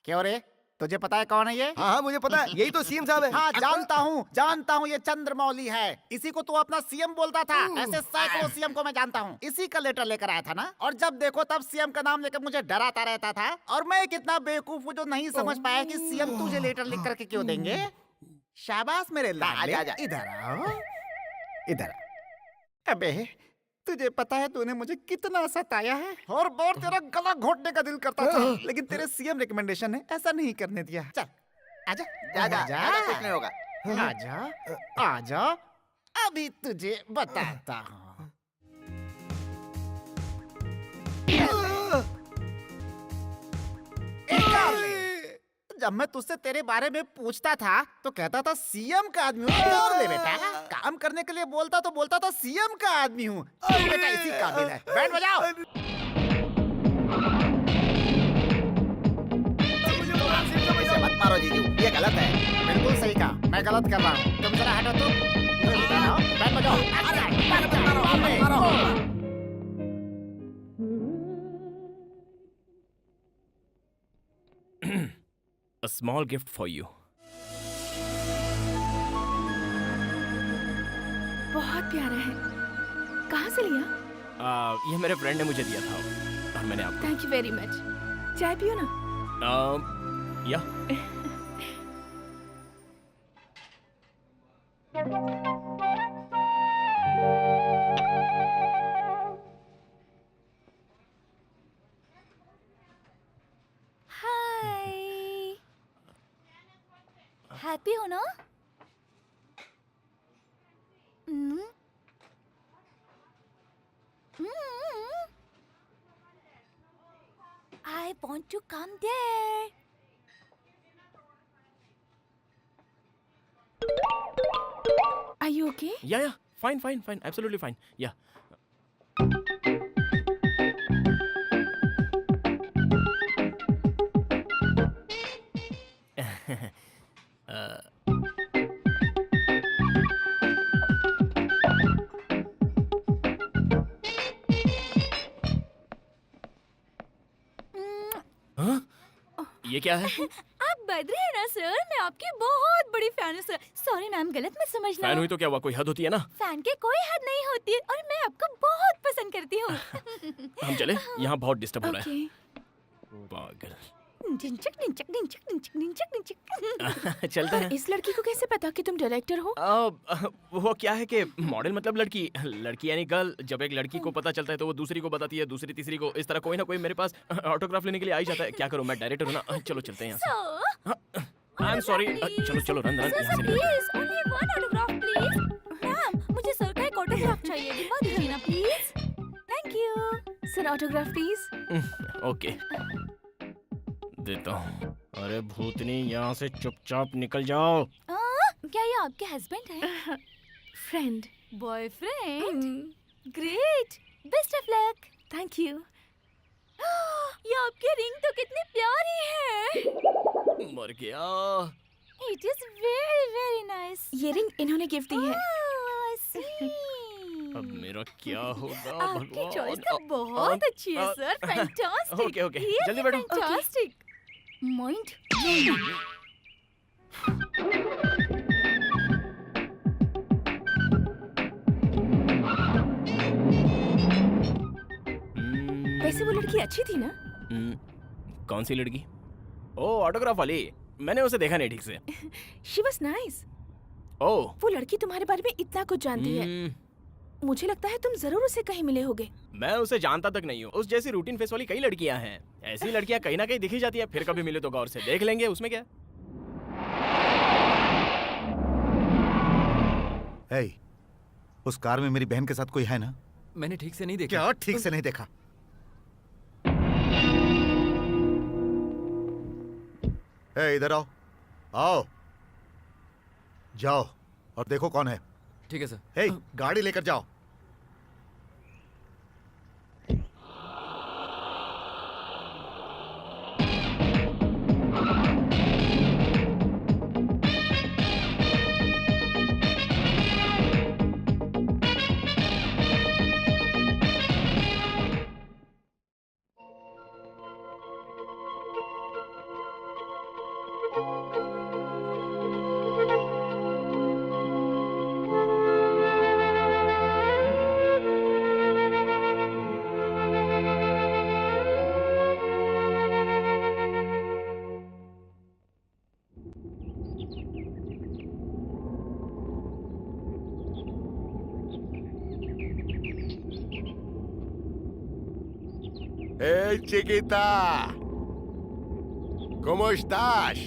क्यों रे, तुझे पता है कौन है ये?
हाँ, मुझे पता है, यही तो सीएम साहब है।
हाँ, जानता हूँ, ये चंद्रमौली है। इसी को तू अपना सीएम बोलता था। ऐसे सैकड़ों सीएम को मैं जानता हूँ। इसी का लेटर लेकर आया था ना, और जब देखो तब सीएम का नाम लेकर मुझे डराता रहता था। और मैं कितना बेवकूफ हूँ जो नहीं समझ पाया कि सीएम तुझे लेटर लिख करके क्यों देंगे। शाबाश मेरे लाडले, इधर आओ, इधर। अबे, तुझे पता है तूने मुझे कितना सताया है, और बहुत तेरा गला घोटने का दिल करता था, लेकिन तेरे सीएम रिकमेंडेशन ने ऐसा नहीं करने दिया। चल आजा,
जा, कुछ नहीं होगा।
आजा, अभी तुझे बताता हूँ। जब मैं तुझसे तेरे बारे में पूछता था तो कहता था सीएम का आदमी हूँ। और ले बेटा, काम करने के लिए बोलता तो बोलता था सीएम का आदमी हूँ। बेटा इसी काबिल है। बैंड बजाओ।
मत मारो जीजू, ये गलत है।
बिल्कुल सही कहा, मैं गलत कर रहा हूँ। तुम जरा हटो तो इधर आओ, बैंड बजाओ।
A small gift for you.
बहुत प्यारा है। कहाँ से लिया?
ये मेरे फ्रेंड ने मुझे दिया था और मैंने आपको।
Thank you very much. चाय पियो ना?
या
हाय, हैप्पी हो ना? I want to come there.
Are you okay?
Yeah, fine, absolutely fine. Yeah. हाँ? ये क्या है?
आप बद्री है ना सर? मैं आपकी बहुत बड़ी फैन हूँ सर। सॉरी मैम, गलत मत समझना।
फैन हुई तो क्या हुआ, कोई हद होती है ना।
फैन के कोई हद नहीं होती है और मैं आपको बहुत पसंद करती हूँ।
हम चले, यहाँ बहुत डिस्टर्ब हो रहा
Okay.
है। पागल।
डिंचक डिंचक डिंचक डिंचक डिंचक डिंचक।
चलते हैं।
इस लड़की को कैसे पता कि तुम डायरेक्टर हो?
वो क्या है कि मॉडल मतलब लड़की, लड़की यानी गर्ल। जब एक लड़की को पता चलता है तो वो दूसरी को बताती है, दूसरी तीसरी को। इस तरह कोई ना कोई मेरे पास ऑटोग्राफ लेने के लिए आ ही जाता है। क्या करूं, मैं डायरेक्टर हूं ना। चलो चलते हैं यहाँ से। I am sorry. चलो रन यहाँ से निकलते हैं।
Please only one autograph please. Ma'am, मुझे सर का एक ऑटोग्राफ चाहिए। दिखा दीजिए ना please. Thank you
sir autograph please.
Okay, देता हूँ। अरे भूतनी, यहाँ से चुपचाप निकल जाओ।
क्या ये आपके हस्बैंड है?
Friend.
Boyfriend? Great, best of luck.
Thank you.
ये आपकी रिंग तो कितनी प्यारी है।
मर गया।
It is very very nice.
ये रिंग इन्होंने गिफ्ट दी है।
अब मेरा क्या होगा
आपकी
भगवान।
चॉइस तो बहुत अच्छी है सर। फैंटास्टिक।
ओके, जल्दी बैठो।
फैंटास्टिक। माइंड।
वैसे वो लड़की अच्छी थी ना?
कौन सी लड़की? ओ, ऑटोग्राफ वाली। मैंने उसे देखा नहीं ठीक से।
She was nice.
ओह,
वो लड़की तुम्हारे बारे में इतना कुछ जानती है। मुझे लगता है तुम जरूर उससे कहीं मिले होगे।
मैं उसे जानता तक नहीं हूँ। उस जैसी रूटीन फेस वाली कई लड़कियां हैं। ऐसी लड़कियां कहीं ना कहीं दिखी जाती है। फिर कभी मिले तो गौर से देख लेंगे, उसमें क्या।
हे, उस कार में मेरी बहन के साथ कोई है ना?
मैंने ठीक से नहीं देखा।
क्या ठीक से नहीं देखा? हे, इधर आओ, आओ, जाओ और देखो कौन है।
ठीक है सर।
हे, गाड़ी लेकर जाओ।
Hey, chiquita! ¿Cómo estás?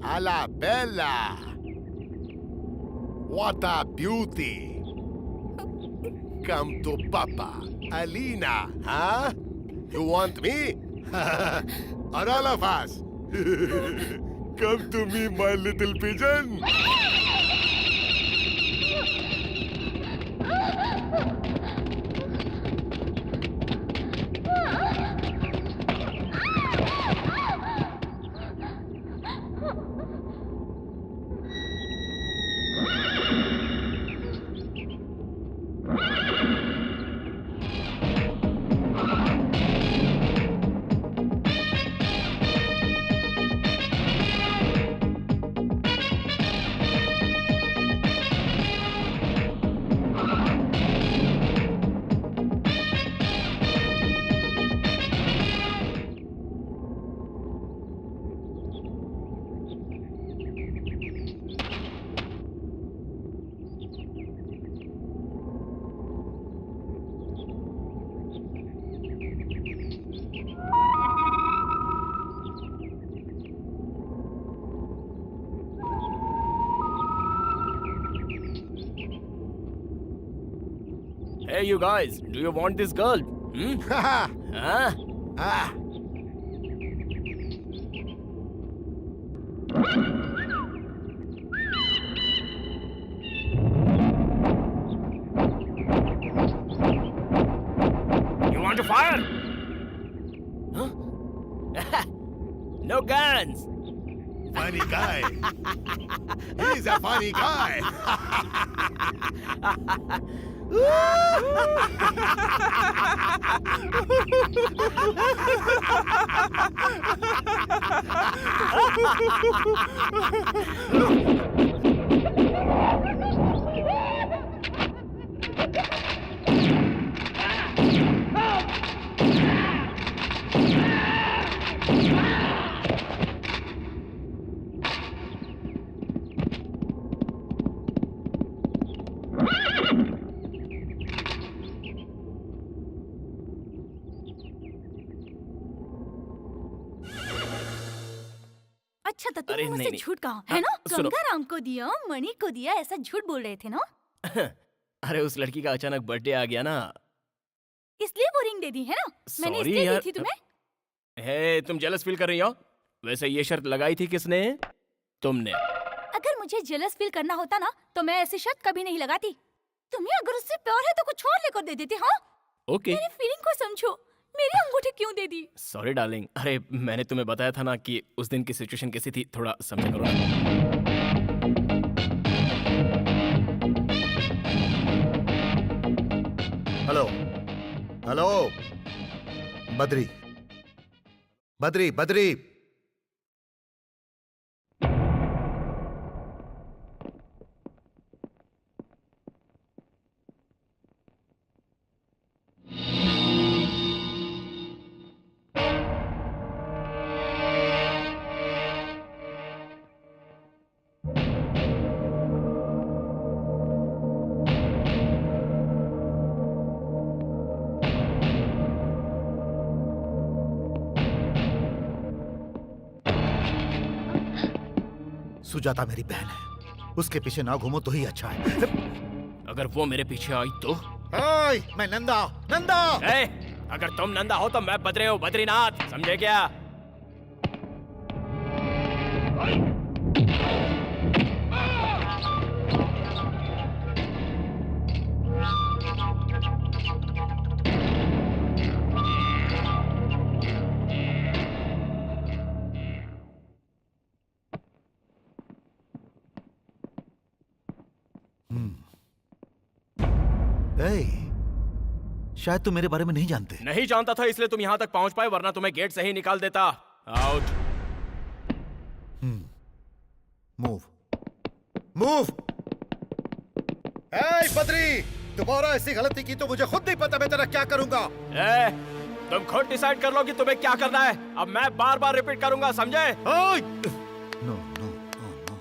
A la bella! What a beauty! Come to Papa, Alina, huh? You want me? Or all of us? Come to me, my little pigeon!
Hey, you guys, do you want this girl? Huh?
Ah! guy. He's a funny guy.
अच्छा तो तुम
अरे
मुझसे
नहीं, नहीं।
झूठ कहा है ना?
सुनो।
गंगाराम को दिया, मणि को दिया, ऐसा झूठ बोल रहे थे ना?
अरे उस लड़की का अचानक बर्थडे आ गया ना।
इसलिए वो रिंग दे दी है ना? मैंने
Sorry
इसलिए
यार।
दी थी तुम्हें?
हे, तुम जेलस फील कर रही हो? वैसे ये शर्त लगाई थी किसने? तुमने।
अगर मुझे जेलस फील करना होता ना तो मैं ऐसी शर्त कभी नहीं लगाती। तुम्हें अगर उससे प्यार है तो कुछ और लेकर दे देती। हाँ,
ओके।
मेरी फीलिंग को समझो। मेरी अंगूठी क्यों दे दी?
Sorry darling. अरे मैंने तुम्हें बताया था ना कि उस दिन की सिचुएशन कैसी थी, थोड़ा समझा करो ना।
हेलो हेलो बद्री बद्री बद्री सुजाता मेरी बहन है, उसके पीछे ना घूमो तो ही अच्छा है।
अगर वो मेरे पीछे आई तो?
ओए, मैं नंदा नंदा
ए, अगर तुम नंदा हो तो मैं बद्री हूँ, बद्रीनाथ, समझे क्या?
शायद तुम मेरे बारे में नहीं जानते।
नहीं जानता था इसलिए तुम यहाँ तक पहुँच पाए, वरना तुम्हें गेट से ही निकाल देता। आउट।
Move move. ए बद्री, दोबारा ऐसी गलती की तो मुझे खुद नहीं पता मैं तेरा क्या करूंगा।
ए, तुम खुद डिसाइड कर लो कि तुम्हें क्या करना है। अब मैं बार बार रिपीट करूंगा, समझे?
No no no no,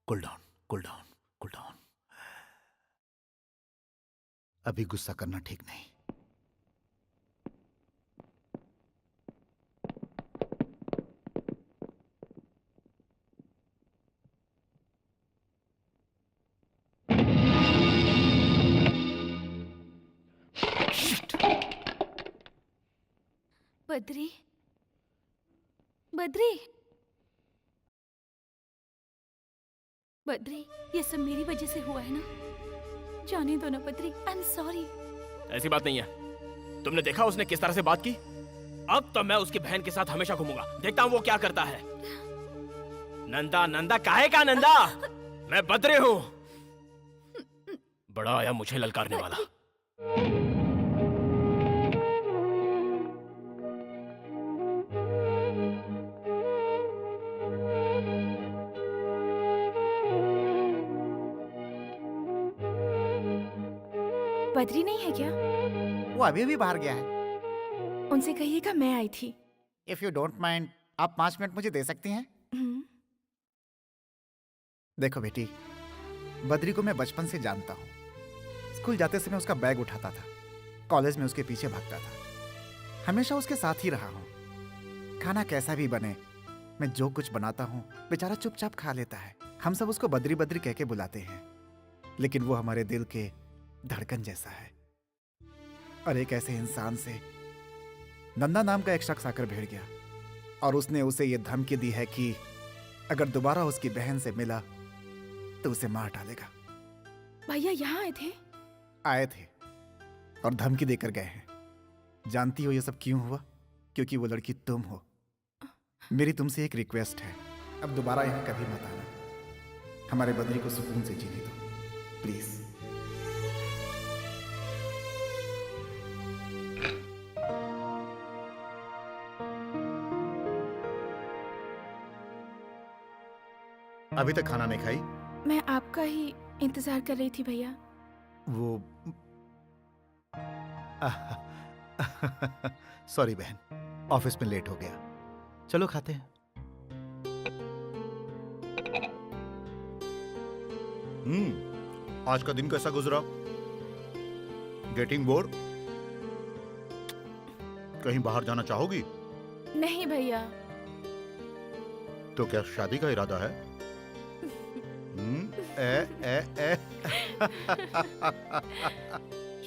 cool down cool down cool down. अभी गुस्सा करना ठीक नहीं।
बद्री, बद्री, बद्री, ये सब मेरी वजह से हुआ है ना? जाने दो ना बद्री, आई एम सॉरी।
ऐसी बात नहीं है। तुमने देखा उसने किस तरह से बात की? अब तो मैं उसकी बहन के साथ हमेशा घूमूंगा, देखता हूँ वो क्या करता है। नंदा नंदा काहे का नंदा? मैं बद्री हूँ। बड़ा आया मुझे ललकारने वाला।
बद्री नहीं है क्या?
वो अभी भी बाहर गया है।
उनसे कहिएगा मैं आई थी।
इफ यू डोंट माइंड, आप 5 मिनट मुझे दे सकती हैं?
हम्म,
देखो बेटी, बद्री को मैं बचपन से जानता हूँ। स्कूल जाते समय उसका बैग उठाता था, कॉलेज में उसके पीछे भागता था, हमेशा उसके साथ ही रहा हूँ। खाना कैसा भी बने, मैं जो कुछ बनाता हूँ बेचारा चुपचाप खा लेता है। हम सब उसको बद्री बद्री कह के बुलाते हैं, लेकिन वो हमारे दिल के धड़कन जैसा है। और एक ऐसे इंसान से नंदा नाम का एक शख्स आकर भिड़ गया और उसने उसे ये धमकी दी है कि अगर दोबारा उसकी बहन से मिला तो उसे मार डालेगा।
भैया यहाँ आए थे?
आए थे और धमकी देकर गए हैं। जानती हो ये सब क्यों हुआ? क्योंकि वो लड़की तुम हो। मेरी तुमसे एक रिक्वेस्ट है, अब दोबारा यहाँ कभी मत आना। हमारे बद्री को सुकून से जीने दो प्लीज।
अभी तक खाना नहीं खाई?
मैं आपका ही इंतजार कर रही थी भैया।
वो सॉरी बहन, ऑफिस में लेट हो गया। चलो खाते हैं। आज का दिन कैसा गुजरा? Getting bore? कहीं बाहर जाना चाहोगी?
नहीं भैया।
तो क्या शादी का इरादा है?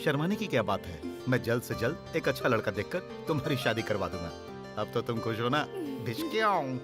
शर्माने की क्या बात है? मैं जल्द से जल्द एक अच्छा लड़का देखकर तुम्हारी शादी करवा दूंगा। अब तो तुम खुश हो ना? भिचकियाऊं।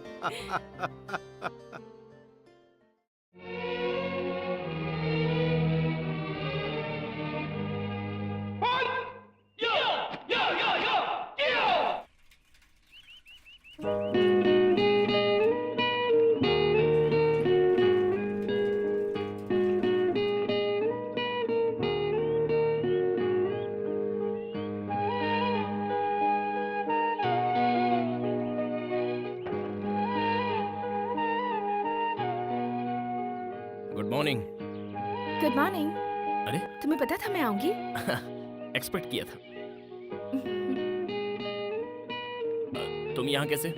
Good morning.
Good morning.
अरे
तुम्हें पता था मैं आऊंगी?
एक्सपेक्ट किया था। तुम यहाँ कैसे?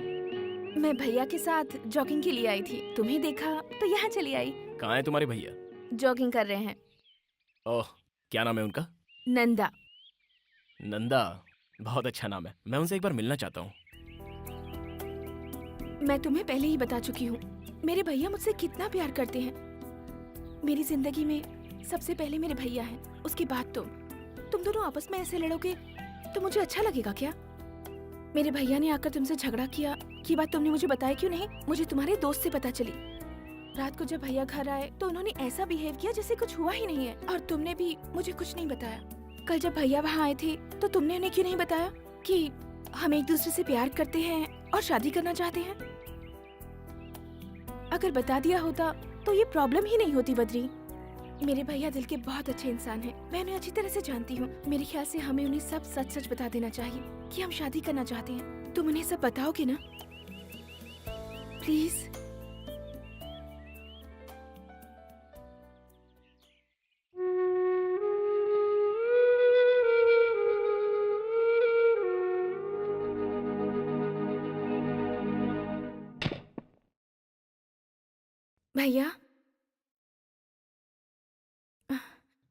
मैं भैया के साथ जॉगिंग के लिए आई थी। तुम्हें देखा तो यहाँ चली आई।
कहाँ है तुम्हारे भैया?
जॉगिंग कर रहे हैं।
ओह, क्या नाम है उनका?
नंदा।
नंदा, बहुत अच्छा नाम है। मैं उनसे एक बार मिलना चाहता हूँ।
मैं तुम्हें पहले ही बता चुकी हूँ, मेरे भैया मुझसे कितना प्यार करते हैं। मेरी जिंदगी में सबसे पहले मेरे भैया हैं, उसके बाद तुम दोनों आपस में ऐसे लड़ोगे तो मुझे अच्छा लगेगा क्या? मेरे भैया ने आकर तुमसे झगड़ा किया, ये बात तुमने मुझे बताया क्यों नहीं? मुझे तुम्हारे दोस्त से पता चली। रात को जब भैया घर आए तो उन्होंने ऐसा बिहेव किया जैसे कुछ हुआ ही नहीं है, और तुमने भी मुझे कुछ नहीं बताया। कल जब भैया वहाँ आए थे तो तुमने उन्हें क्यों नहीं बताया कि हम एक दूसरे से प्यार करते हैं और शादी करना चाहते हैं? अगर बता दिया होता तो ये प्रॉब्लम ही नहीं होती बद्री। मेरे भैया दिल के बहुत अच्छे इंसान हैं, मैं उन्हें अच्छी तरह से जानती हूँ। मेरे ख्याल से हमें उन्हें सब सच सच बता देना चाहिए कि हम शादी करना चाहते हैं। तुम उन्हें सब बताओगे ना प्लीज? भैया।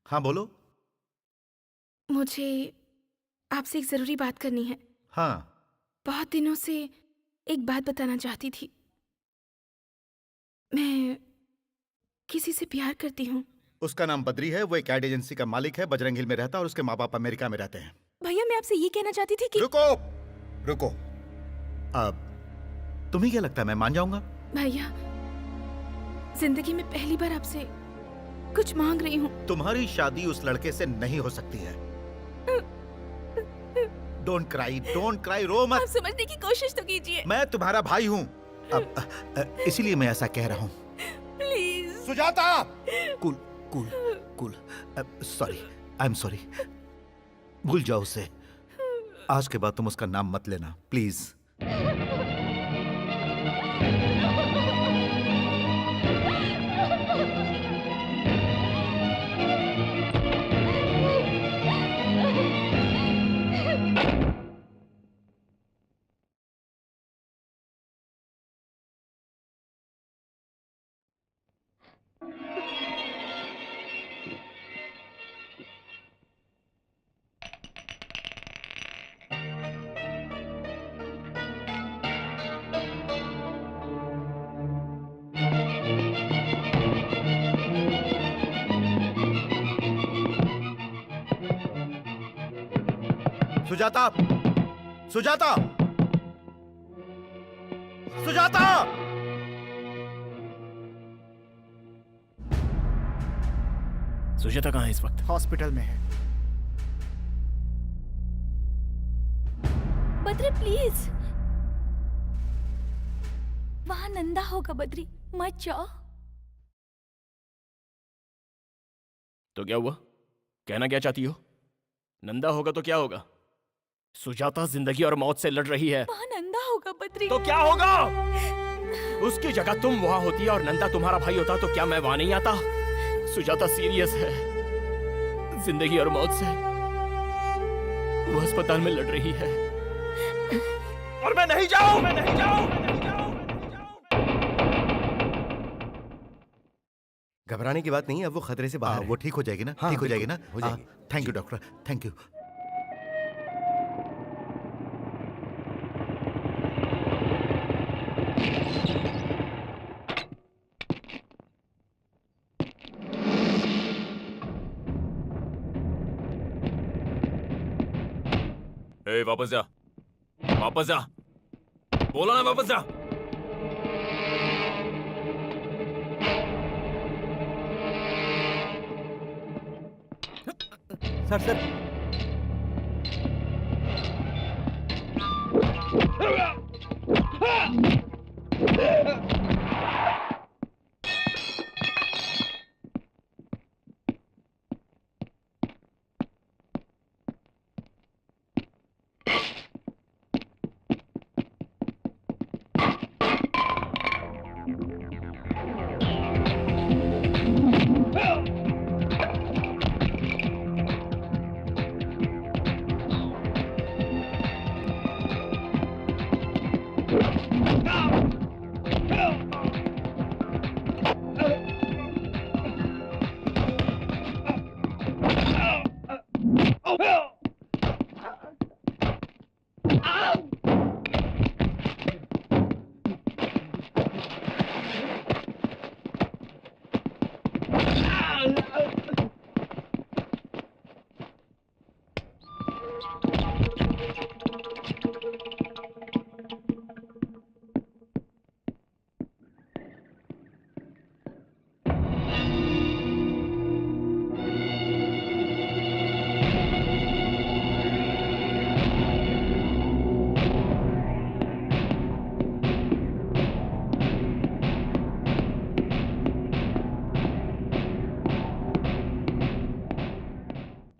हाँ बोलो।
मुझे आपसे एक जरूरी बात करनी है।
हाँ।
बहुत दिनों से एक बात बताना चाहती थी। मैं किसी से प्यार करती हूँ।
उसका नाम बद्री है, वो एक एड एजेंसी का मालिक है, बजरंग हिल में रहता है और उसके माँ बाप अमेरिका में रहते हैं।
भैया मैं आपसे ये कहना चाहती थी कि
रुको। अब तुम्हें क्या लगता है मैं मान जाऊंगा?
भैया जिंदगी में पहली बार आपसे कुछ मांग रही हूँ।
तुम्हारी शादी उस लड़के से नहीं हो सकती है। डोंट क्राई, रो मत।
आप समझने की कोशिश तो कीजिए।
मैं तुम्हारा भाई हूँ, अब इसीलिए मैं ऐसा कह रहा हूँ।
Please
Sujata. Cool. Sorry, I am sorry. भूल जाओ उसे। आज के बाद तुम उसका नाम मत लेना प्लीज। सुजाता।
सुजाता कहाँ है इस वक्त?
हॉस्पिटल में है।
बद्री प्लीज, वहां नंदा होगा बद्री, मत जाओ।
तो क्या हुआ? कहना क्या चाहती हो? नंदा होगा तो क्या होगा? सुजाता जिंदगी और मौत से लड़ रही है।
वहाँ नंदा होगा बद्री।
तो क्या होगा? उसकी जगह तुम वहां होती और नंदा तुम्हारा भाई होता तो क्या मैं वहां नहीं आता? सुजाता सीरियस है, जिंदगी और मौत से। वो अस्पताल में लड़ रही है और मैं नहीं जाऊं, मैं नहीं जाऊं, मैं नहीं जाऊं, मैं नहीं जाऊं।
घबराने की बात नहीं है, अब वो खतरे से बाहर है।
वो ठीक हो जाएगी ना?
हाँ,
ठीक हो जाएगी ना?
बिल्कुल, हो जाएगी।
Thank you doctor, thank you.
ए, वापस जा, वापस जा, बोला ना वापस जा।
Sir sir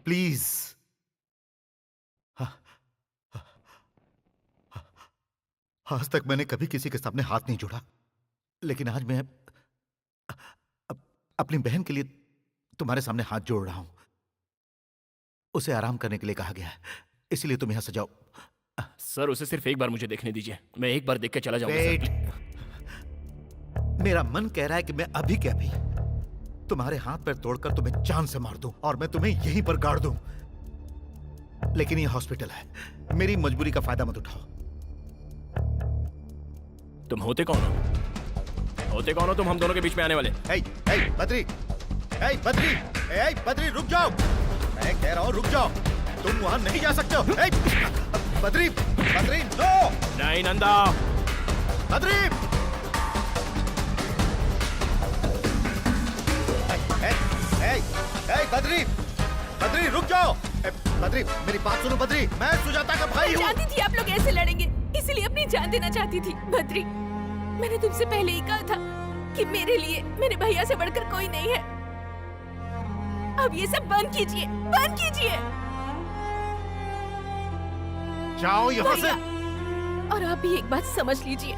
please. आज तक मैंने कभी किसी के सामने हाथ नहीं जोड़ा, लेकिन आज मैं अपनी बहन के लिए तुम्हारे सामने हाथ जोड़ रहा हूं। उसे आराम करने के लिए कहा गया है, इसलिए तुम यहां से जाओ।
सर, उसे सिर्फ एक बार मुझे देखने दीजिए, मैं एक बार देख के चला जाऊंगा
वेट।
सर।
मेरा मन कह रहा है कि मैं अभी के अभी तुम्हारे हाथ पैर तोड़कर तुम्हें जान से मार दूं और मैं तुम्हें यहीं पर गाड़ दूं, लेकिन ये हॉस्पिटल है, मेरी मजबूरी का फायदा मत उठाओ।
तुम होते कौन हो? होते कौन हो तुम हम दोनों के बीच में आने वाले?
बद्री, बद्री, बद्री रुक जाओ, मैं कह रहा हूं रुक जाओ, तुम वहां नहीं जा सकते हो। बद्री, बद्री नो।
नहीं नंदा।
बद्री, बद्री, बद्री रुक जाओ। बद्री मेरी बात सुनो। बद्री, मैं सुजाता का भाई हूँ।
जानती थी आप लोग ऐसे लड़ेंगे, इसलिए अपनी जान देना चाहती थी। बद्री, मैंने तुमसे पहले ही कहा था कि मेरे लिए मेरे भैया से बढ़कर कोई नहीं है। अब ये सब बंद कीजिए, बंद कीजिए।
जाओ यहाँ से।
और आप भी एक बात समझ लीजिए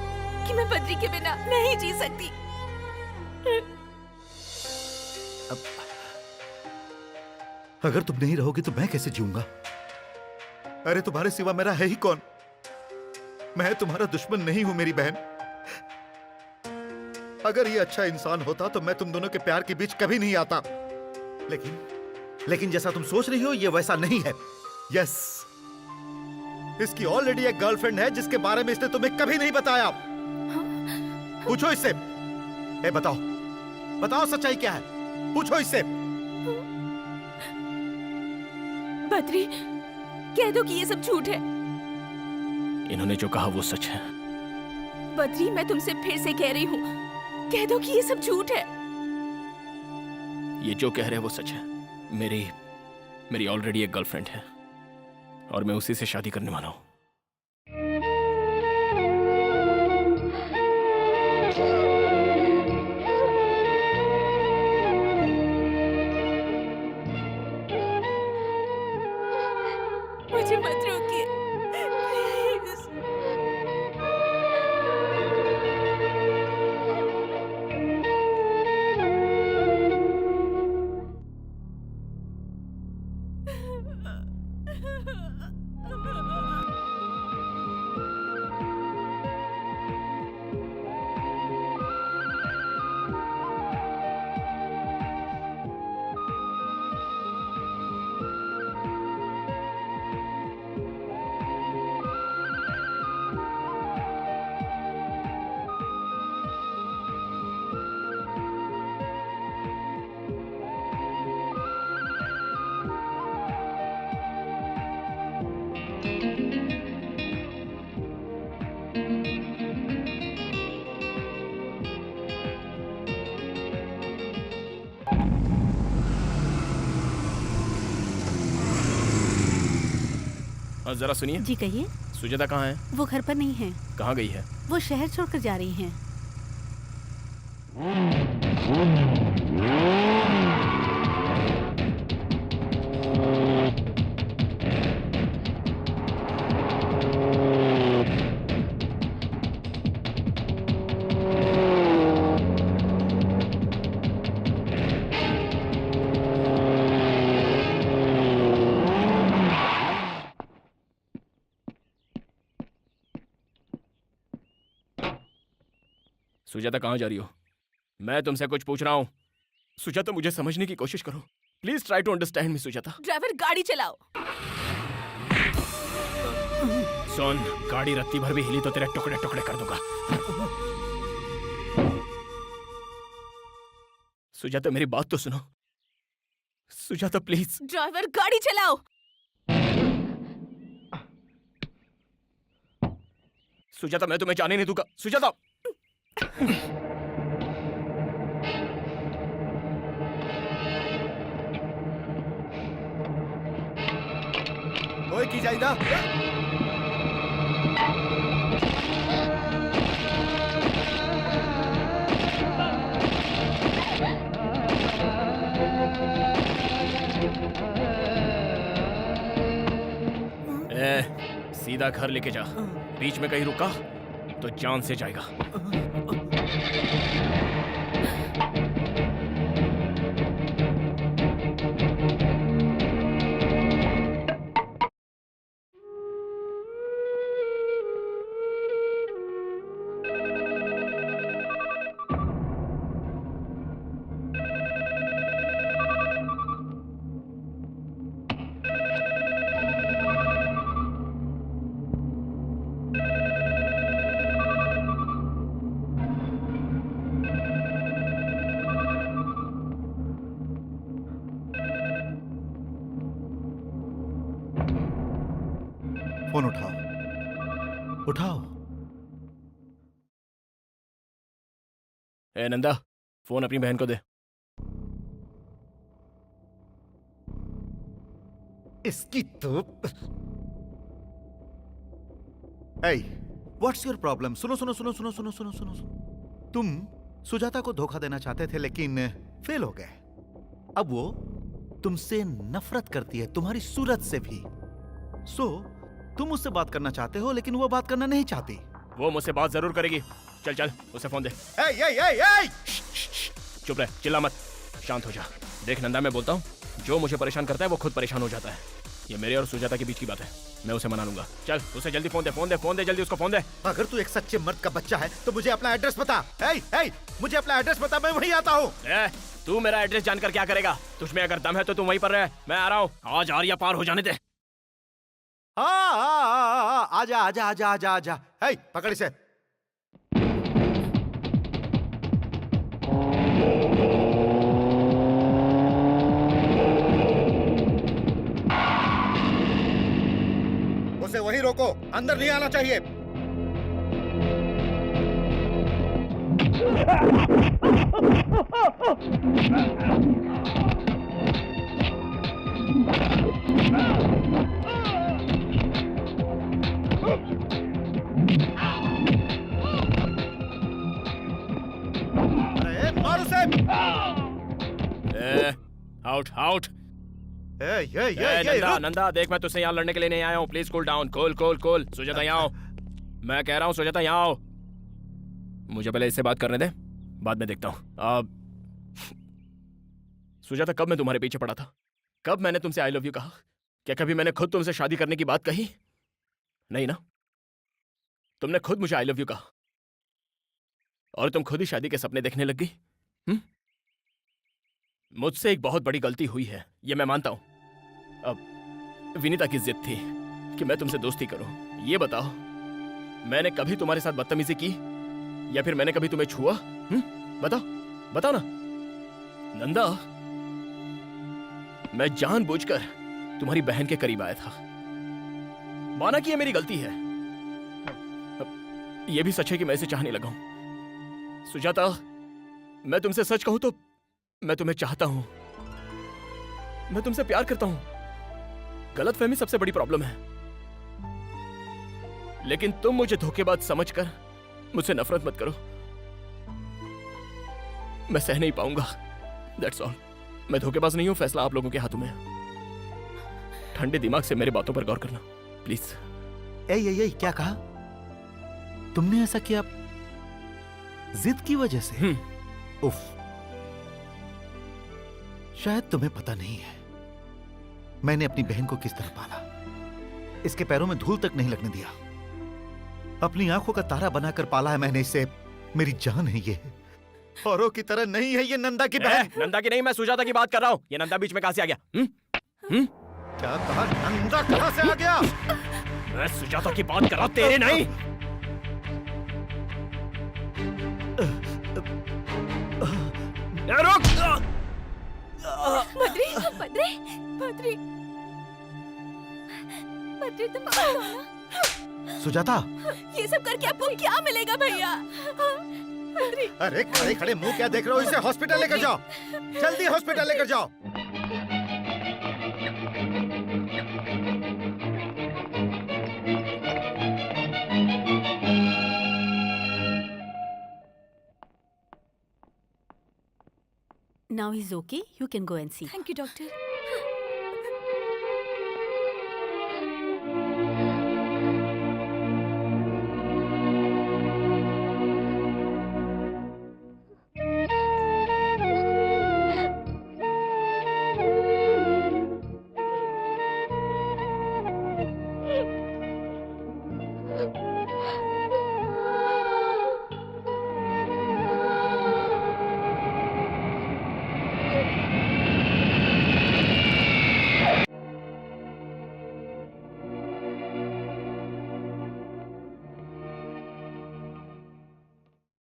कि मैं बद्री के बिना नहीं जी सकती।
अगर तुम नहीं रहोगी तो मैं कैसे जीऊंगा? अरे तुम्हारे सिवा मेरा है ही कौन? मैं तुम्हारा दुश्मन नहीं हूं मेरी बहन। अगर ये अच्छा इंसान होता तो मैं तुम दोनों के प्यार के बीच कभी नहीं आता, लेकिन जैसा तुम सोच रही हो ये वैसा नहीं है। यस, इसकी ऑलरेडी एक गर्लफ्रेंड है जिसके बारे में इसने तुम्हें कभी नहीं बताया। पूछो इससे। बताओ, बताओ सच्चाई क्या है? पूछो इससे।
बद्री, कह दो कि ये सब झूठ है।
इन्होंने जो कहा वो सच है।
बद्री, मैं तुमसे फिर से कह रही हूँ, कह दो कि ये सब झूठ है।
ये जो कह रहे हैं वो सच है। मेरी ऑलरेडी एक गर्लफ्रेंड है और मैं उसी से शादी करने वाला हूँ।
मुझे मत रोकिए प्लीज।
जरा सुनिए।
जी कहिए।
सुजाता कहाँ है?
वो घर पर नहीं है।
कहाँ गई है?
वो शहर छोड़कर जा रही हैं।
सुजाता कहाँ जा रही हो? मैं तुमसे कुछ पूछ रहा हूँ। सुजाता मुझे समझने की कोशिश करो। Please try to understand me Sujata.
Driver गाड़ी चलाओ।
सुन, गाड़ी रत्ती भर भी हिली तो तेरे टुकड़े टुकड़े कर दूंगा। सुजाता मेरी बात तो सुनो। सुजाता प्लीज।
ड्राइवर गाड़ी चलाओ।
सुजाता मैं तुम्हें जाने नहीं दूंगा। सुजाता
ओए की जाइदा।
सीधा घर लेके जा। बीच में कहीं रुका तो जान से जाएगा।
फोन उठाओ, उठाओ।
ए नंदा, फोन अपनी बहन को दे।
इसकी तो Hey, what's your problem? सुनो सुनो सुनो सुनो सुनो सुनो सुनो सुनो। तुम सुजाता को धोखा देना चाहते थे लेकिन फेल हो गए। अब वो तुमसे नफरत करती है, तुम्हारी सूरत से भी। तुम उससे बात करना चाहते हो लेकिन वो बात करना नहीं चाहती।
वो मुझसे बात जरूर करेगी। चल चल उसे फोन दे। चुप रह, चिल्ला मत, शांत हो जा। देख नंदा, मैं बोलता हूँ, जो मुझे परेशान करता है वो खुद परेशान हो जाता है। ये मेरे और सुजाता के बीच की बात है, मैं उसे मना लूंगा। चल उसे जल्दी फोन दे, फोन दे, फोन दे, जल्दी उसको फोन दे।
अगर तू एक सच्चे मर्द का बच्चा है तो मुझे अपना एड्रेस बता। मुझे अपना एड्रेस बता, मैं वहीं आता हूँ।
तू मेरा एड्रेस जानकर क्या करेगा? तुझमें अगर दम है तो तू वहीं पर रह, मैं आ रहा हूँ। आज आर्या पार हो जाने दे।
आजा आजा आजा आजा आजा। पकड़ इसे। उसे वहीं रोको, अंदर नहीं आना चाहिए।
Out out.
ये
नंदा
रुक।
नंदा देख, मैं तुझसे यहाँ लड़ने के लिए नहीं आया हूँ। Please cool down. Cool cool cool. Sujata यहाँ आओ, मैं कह रहा हूँ सुजाता यहाँ आओ। मुझे पहले इससे बात करने दे, बाद में देखता हूँ। सुजाता, कब मैं तुम्हारे पीछे पड़ा था? कब मैंने तुमसे आई लव यू कहा? क्या कभी मैंने खुद तुमसे शादी करने की बात कही? नहीं ना? तुमने खुद मुझे आई लव यू कहा और तुम खुद ही शादी के सपने देखने लग गई। मुझसे एक बहुत बड़ी गलती हुई है, ये मैं मानता हूं। अब विनीता की जिद थी कि मैं तुमसे दोस्ती करूं। ये बताओ, मैंने कभी तुम्हारे साथ बदतमीजी की या फिर मैंने कभी तुम्हें छुआ? बताओ बताओ ना नंदा। मैं जानबूझकर तुम्हारी बहन के करीब आया था। माना कि ये मेरी गलती है। ये भी सच है कि मैं इसे चाहने लगा हूं। सुजाता, मैं तुमसे सच कहूं तो मैं तुम्हें चाहता हूं, मैं तुमसे प्यार करता हूं। गलतफहमी सबसे बड़ी प्रॉब्लम है, लेकिन तुम मुझे धोखेबाज समझकर मुझसे नफरत मत करो। मैं सह नहीं पाऊंगा, दैट्स ऑल। मैं धोखेबाज नहीं हूं, फैसला आप लोगों के हाथों में है। ठंडे दिमाग से मेरे बातों पर गौर करना प्लीज।
ए, क्या कहा तुमने? ऐसा किया जिद की वजह से? उफ, शायद तुम्हें पता नहीं है मैंने अपनी बहन को किस तरह पाला। इसके पैरों में धूल तक नहीं लगने दिया। अपनी आंखों का तारा बनाकर पाला है मैंने इसे। मेरी जान है ये, औरों की तरह नहीं है ये। नंदा की बहन।
नंदा की नहीं, मैं सुजाता की बात कर रहा हूं। ये नंदा बीच में कहां से आ गया?
क्या कहा? नंदा कहां से आ गया?
मैं सुजाता की बात कर रहा हूं, तेरे नहीं। रुक।
बद्री बद्री बद्री बद्री, तुम बताओ ना।
सुजाता,
ये सब करके आपको क्या मिलेगा भैया? बद्री,
अरे खड़े खड़े मुंह क्या देख रहे हो? इसे हॉस्पिटल लेकर जाओ, जल्दी हॉस्पिटल लेकर जाओ।
Now he's okay. You can go and see.
Thank you doctor.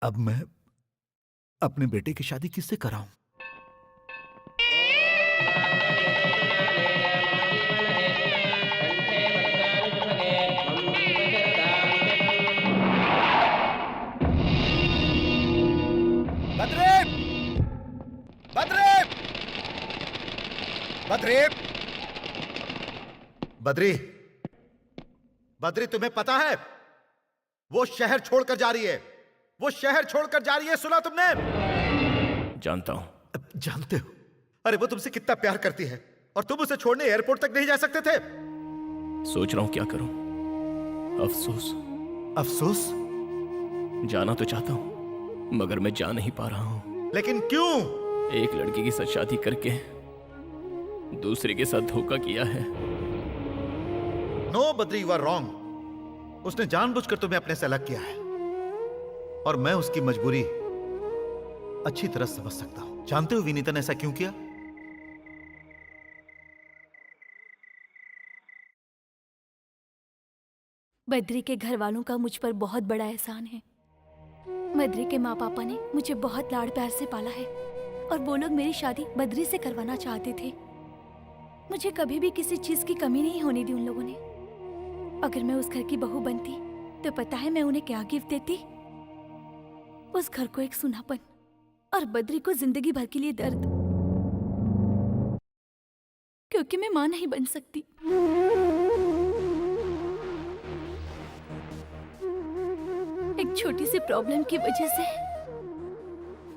अब मैं अपने बेटे की शादी किससे कराऊं? बद्री! बद्री! बद्री! बद्री! बद्री, तुम्हें पता है वो शहर छोड़कर जा रही है। वो शहर छोड़कर जा रही है, सुना तुमने?
जानता हूं।
जानते हो? अरे वो तुमसे कितना प्यार करती है और तुम उसे छोड़ने एयरपोर्ट तक नहीं जा सकते थे।
सोच रहा हूं क्या करूं। अफसोस।
अफसोस?
जाना तो चाहता हूं मगर मैं जा नहीं पा रहा हूं।
लेकिन क्यों?
एक लड़की के साथ शादी करके दूसरे के साथ धोखा किया है।
No Badri, you are wrong. उसने जानबूझकर तुम्हें अपने से अलग किया है और मैं उसकी मजबूरी अच्छी तरह समझ सकता हूं। जानते हो विनीता ने ऐसा क्यों किया?
बद्री के घर वालों का मुझ पर बहुत बड़ा एहसान है। बद्री के माँ पापा ने मुझे बहुत लाड़ प्यार से पाला है और वो लोग मेरी शादी बद्री से करवाना चाहते थे। मुझे कभी भी किसी चीज की कमी नहीं होने दी उन लोगों ने। अगर मैं उस घर की बहू बनती तो पता है मैं उन्हें क्या गिफ्ट देती? उस घर को एक सुनापन और बद्री को जिंदगी भर के लिए दर्द, क्योंकि मैं मां नहीं बन सकती। एक छोटी सी प्रॉब्लम की वजह से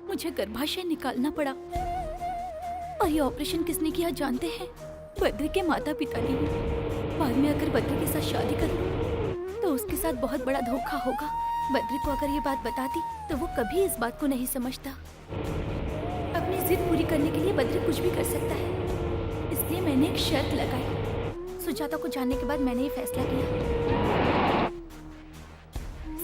मुझे गर्भाशय निकालना पड़ा। और ये ऑपरेशन किसने किया जानते हैं? बद्री के माता पिता ने। बाद में अगर बद्री के साथ शादी करूं तो उसके साथ बहुत बड़ा धोखा होगा। बद्री को अगर ये बात बताती तो वो कभी इस बात को नहीं समझता। अपनी जिद पूरी करने के लिए बद्री कुछ भी कर सकता है, इसलिए मैंने एक शर्त लगाई। सुजाता को जानने के बाद मैंने ये फैसला किया,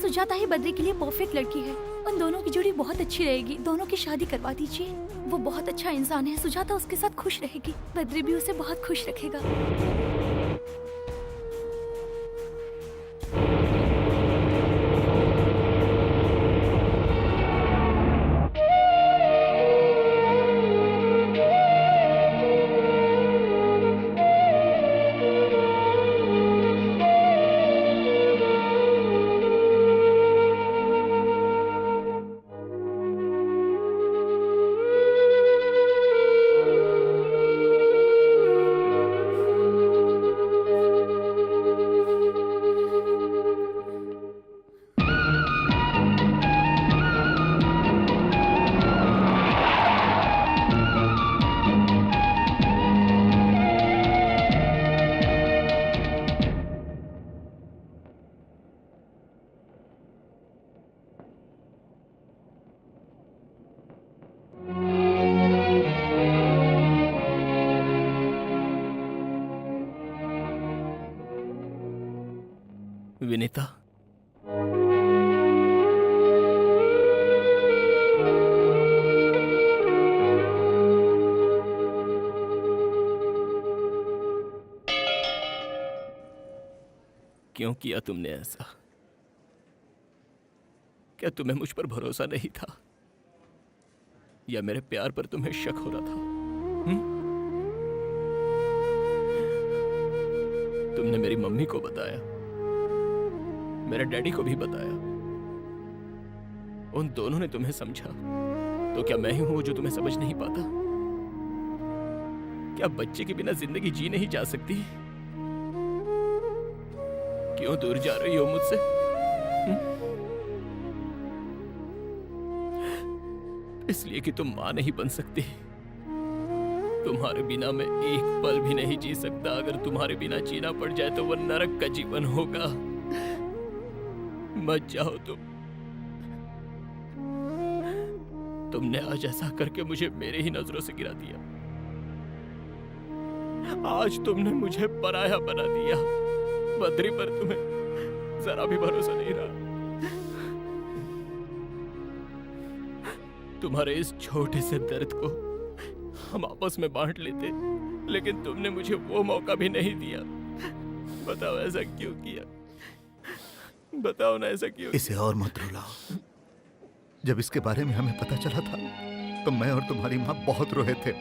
सुजाता ही बद्री के लिए परफेक्ट लड़की है। उन दोनों की जोड़ी बहुत अच्छी रहेगी। दोनों की शादी करवा दीजिए। वो बहुत अच्छा इंसान है। सुजाता उसके साथ खुश रहेगी, बद्री भी उसे बहुत खुश रखेगा।
विनीता, क्यों किया तुमने ऐसा? क्या तुम्हें मुझ पर भरोसा नहीं था, या मेरे प्यार पर तुम्हें शक हो रहा था? तुमने मेरी मम्मी को बताया, मेरे डैडी को भी बताया। उन दोनों ने तुम्हें समझा, तो क्या मैं ही हूं जो तुम्हें समझ नहीं पाता? क्या बच्चे के बिना जिंदगी जी नहीं जा सकती? क्यों दूर जा रही हो मुझसे? इसलिए कि तुम मां नहीं बन सकती। तुम्हारे बिना मैं एक पल भी नहीं जी सकता। अगर तुम्हारे बिना जीना पड़ जाए तो वो नरक का जीवन होगा। मत जाओ तुमने आज ऐसा करके मुझे मेरे ही नजरों से गिरा दिया। आज तुमने मुझे पराया बना दिया। बद्री पर तुम्हें जरा भी भरोसा नहीं रहा। तुम्हारे इस छोटे से दर्द को हम आपस में बांट लेते, लेकिन तुमने मुझे वो मौका भी नहीं दिया। बताओ ऐसा क्यों किया? बताओ ना ऐसा क्यों?
इसे और मत रुलाओ। जब इसके बारे में हमें पता चला था तो मैं और तुम्हारी माँ बहुत रोए थे।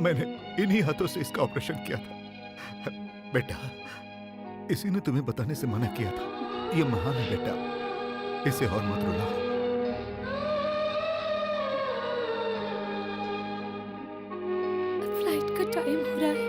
मैंने इन्हीं हाथों से इसका ऑपरेशन किया था। बेटा, इसी ने तुम्हें बताने से मना किया था। ये महान है बेटा, इसे और मत रुलाओ।
फ्लाइट का टाइम हो रहा है।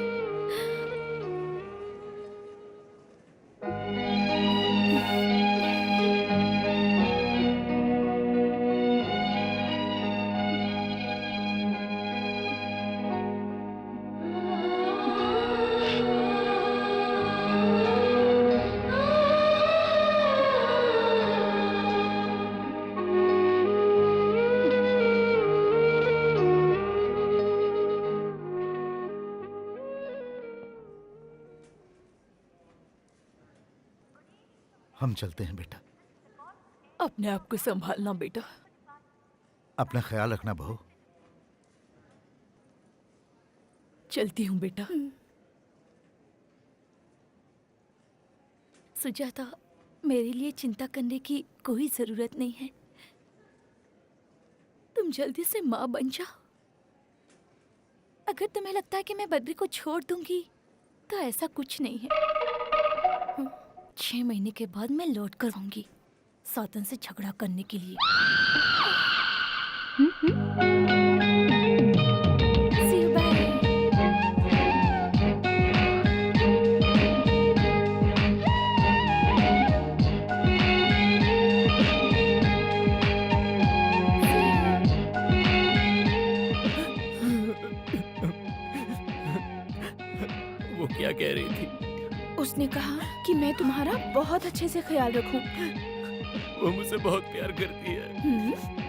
हम चलते हैं बेटा।
अपने आप को संभालना बेटा।
अपना ख्याल रखना बहू।
चलती हूँ बेटा।
सुजाता, मेरे लिए चिंता करने की कोई जरूरत नहीं है। तुम जल्दी से माँ बन जाओ। अगर तुम्हें लगता है कि मैं बद्री को छोड़ दूंगी तो ऐसा कुछ नहीं है। 6 महीने के बाद मैं लौट कर आऊंगी सातन से झगड़ा करने के लिए। See you, bye.
वो क्या कह रही थी?
उसने कहा कि मैं तुम्हारा बहुत अच्छे से ख्याल रखूं।
वो मुझसे बहुत प्यार करती है।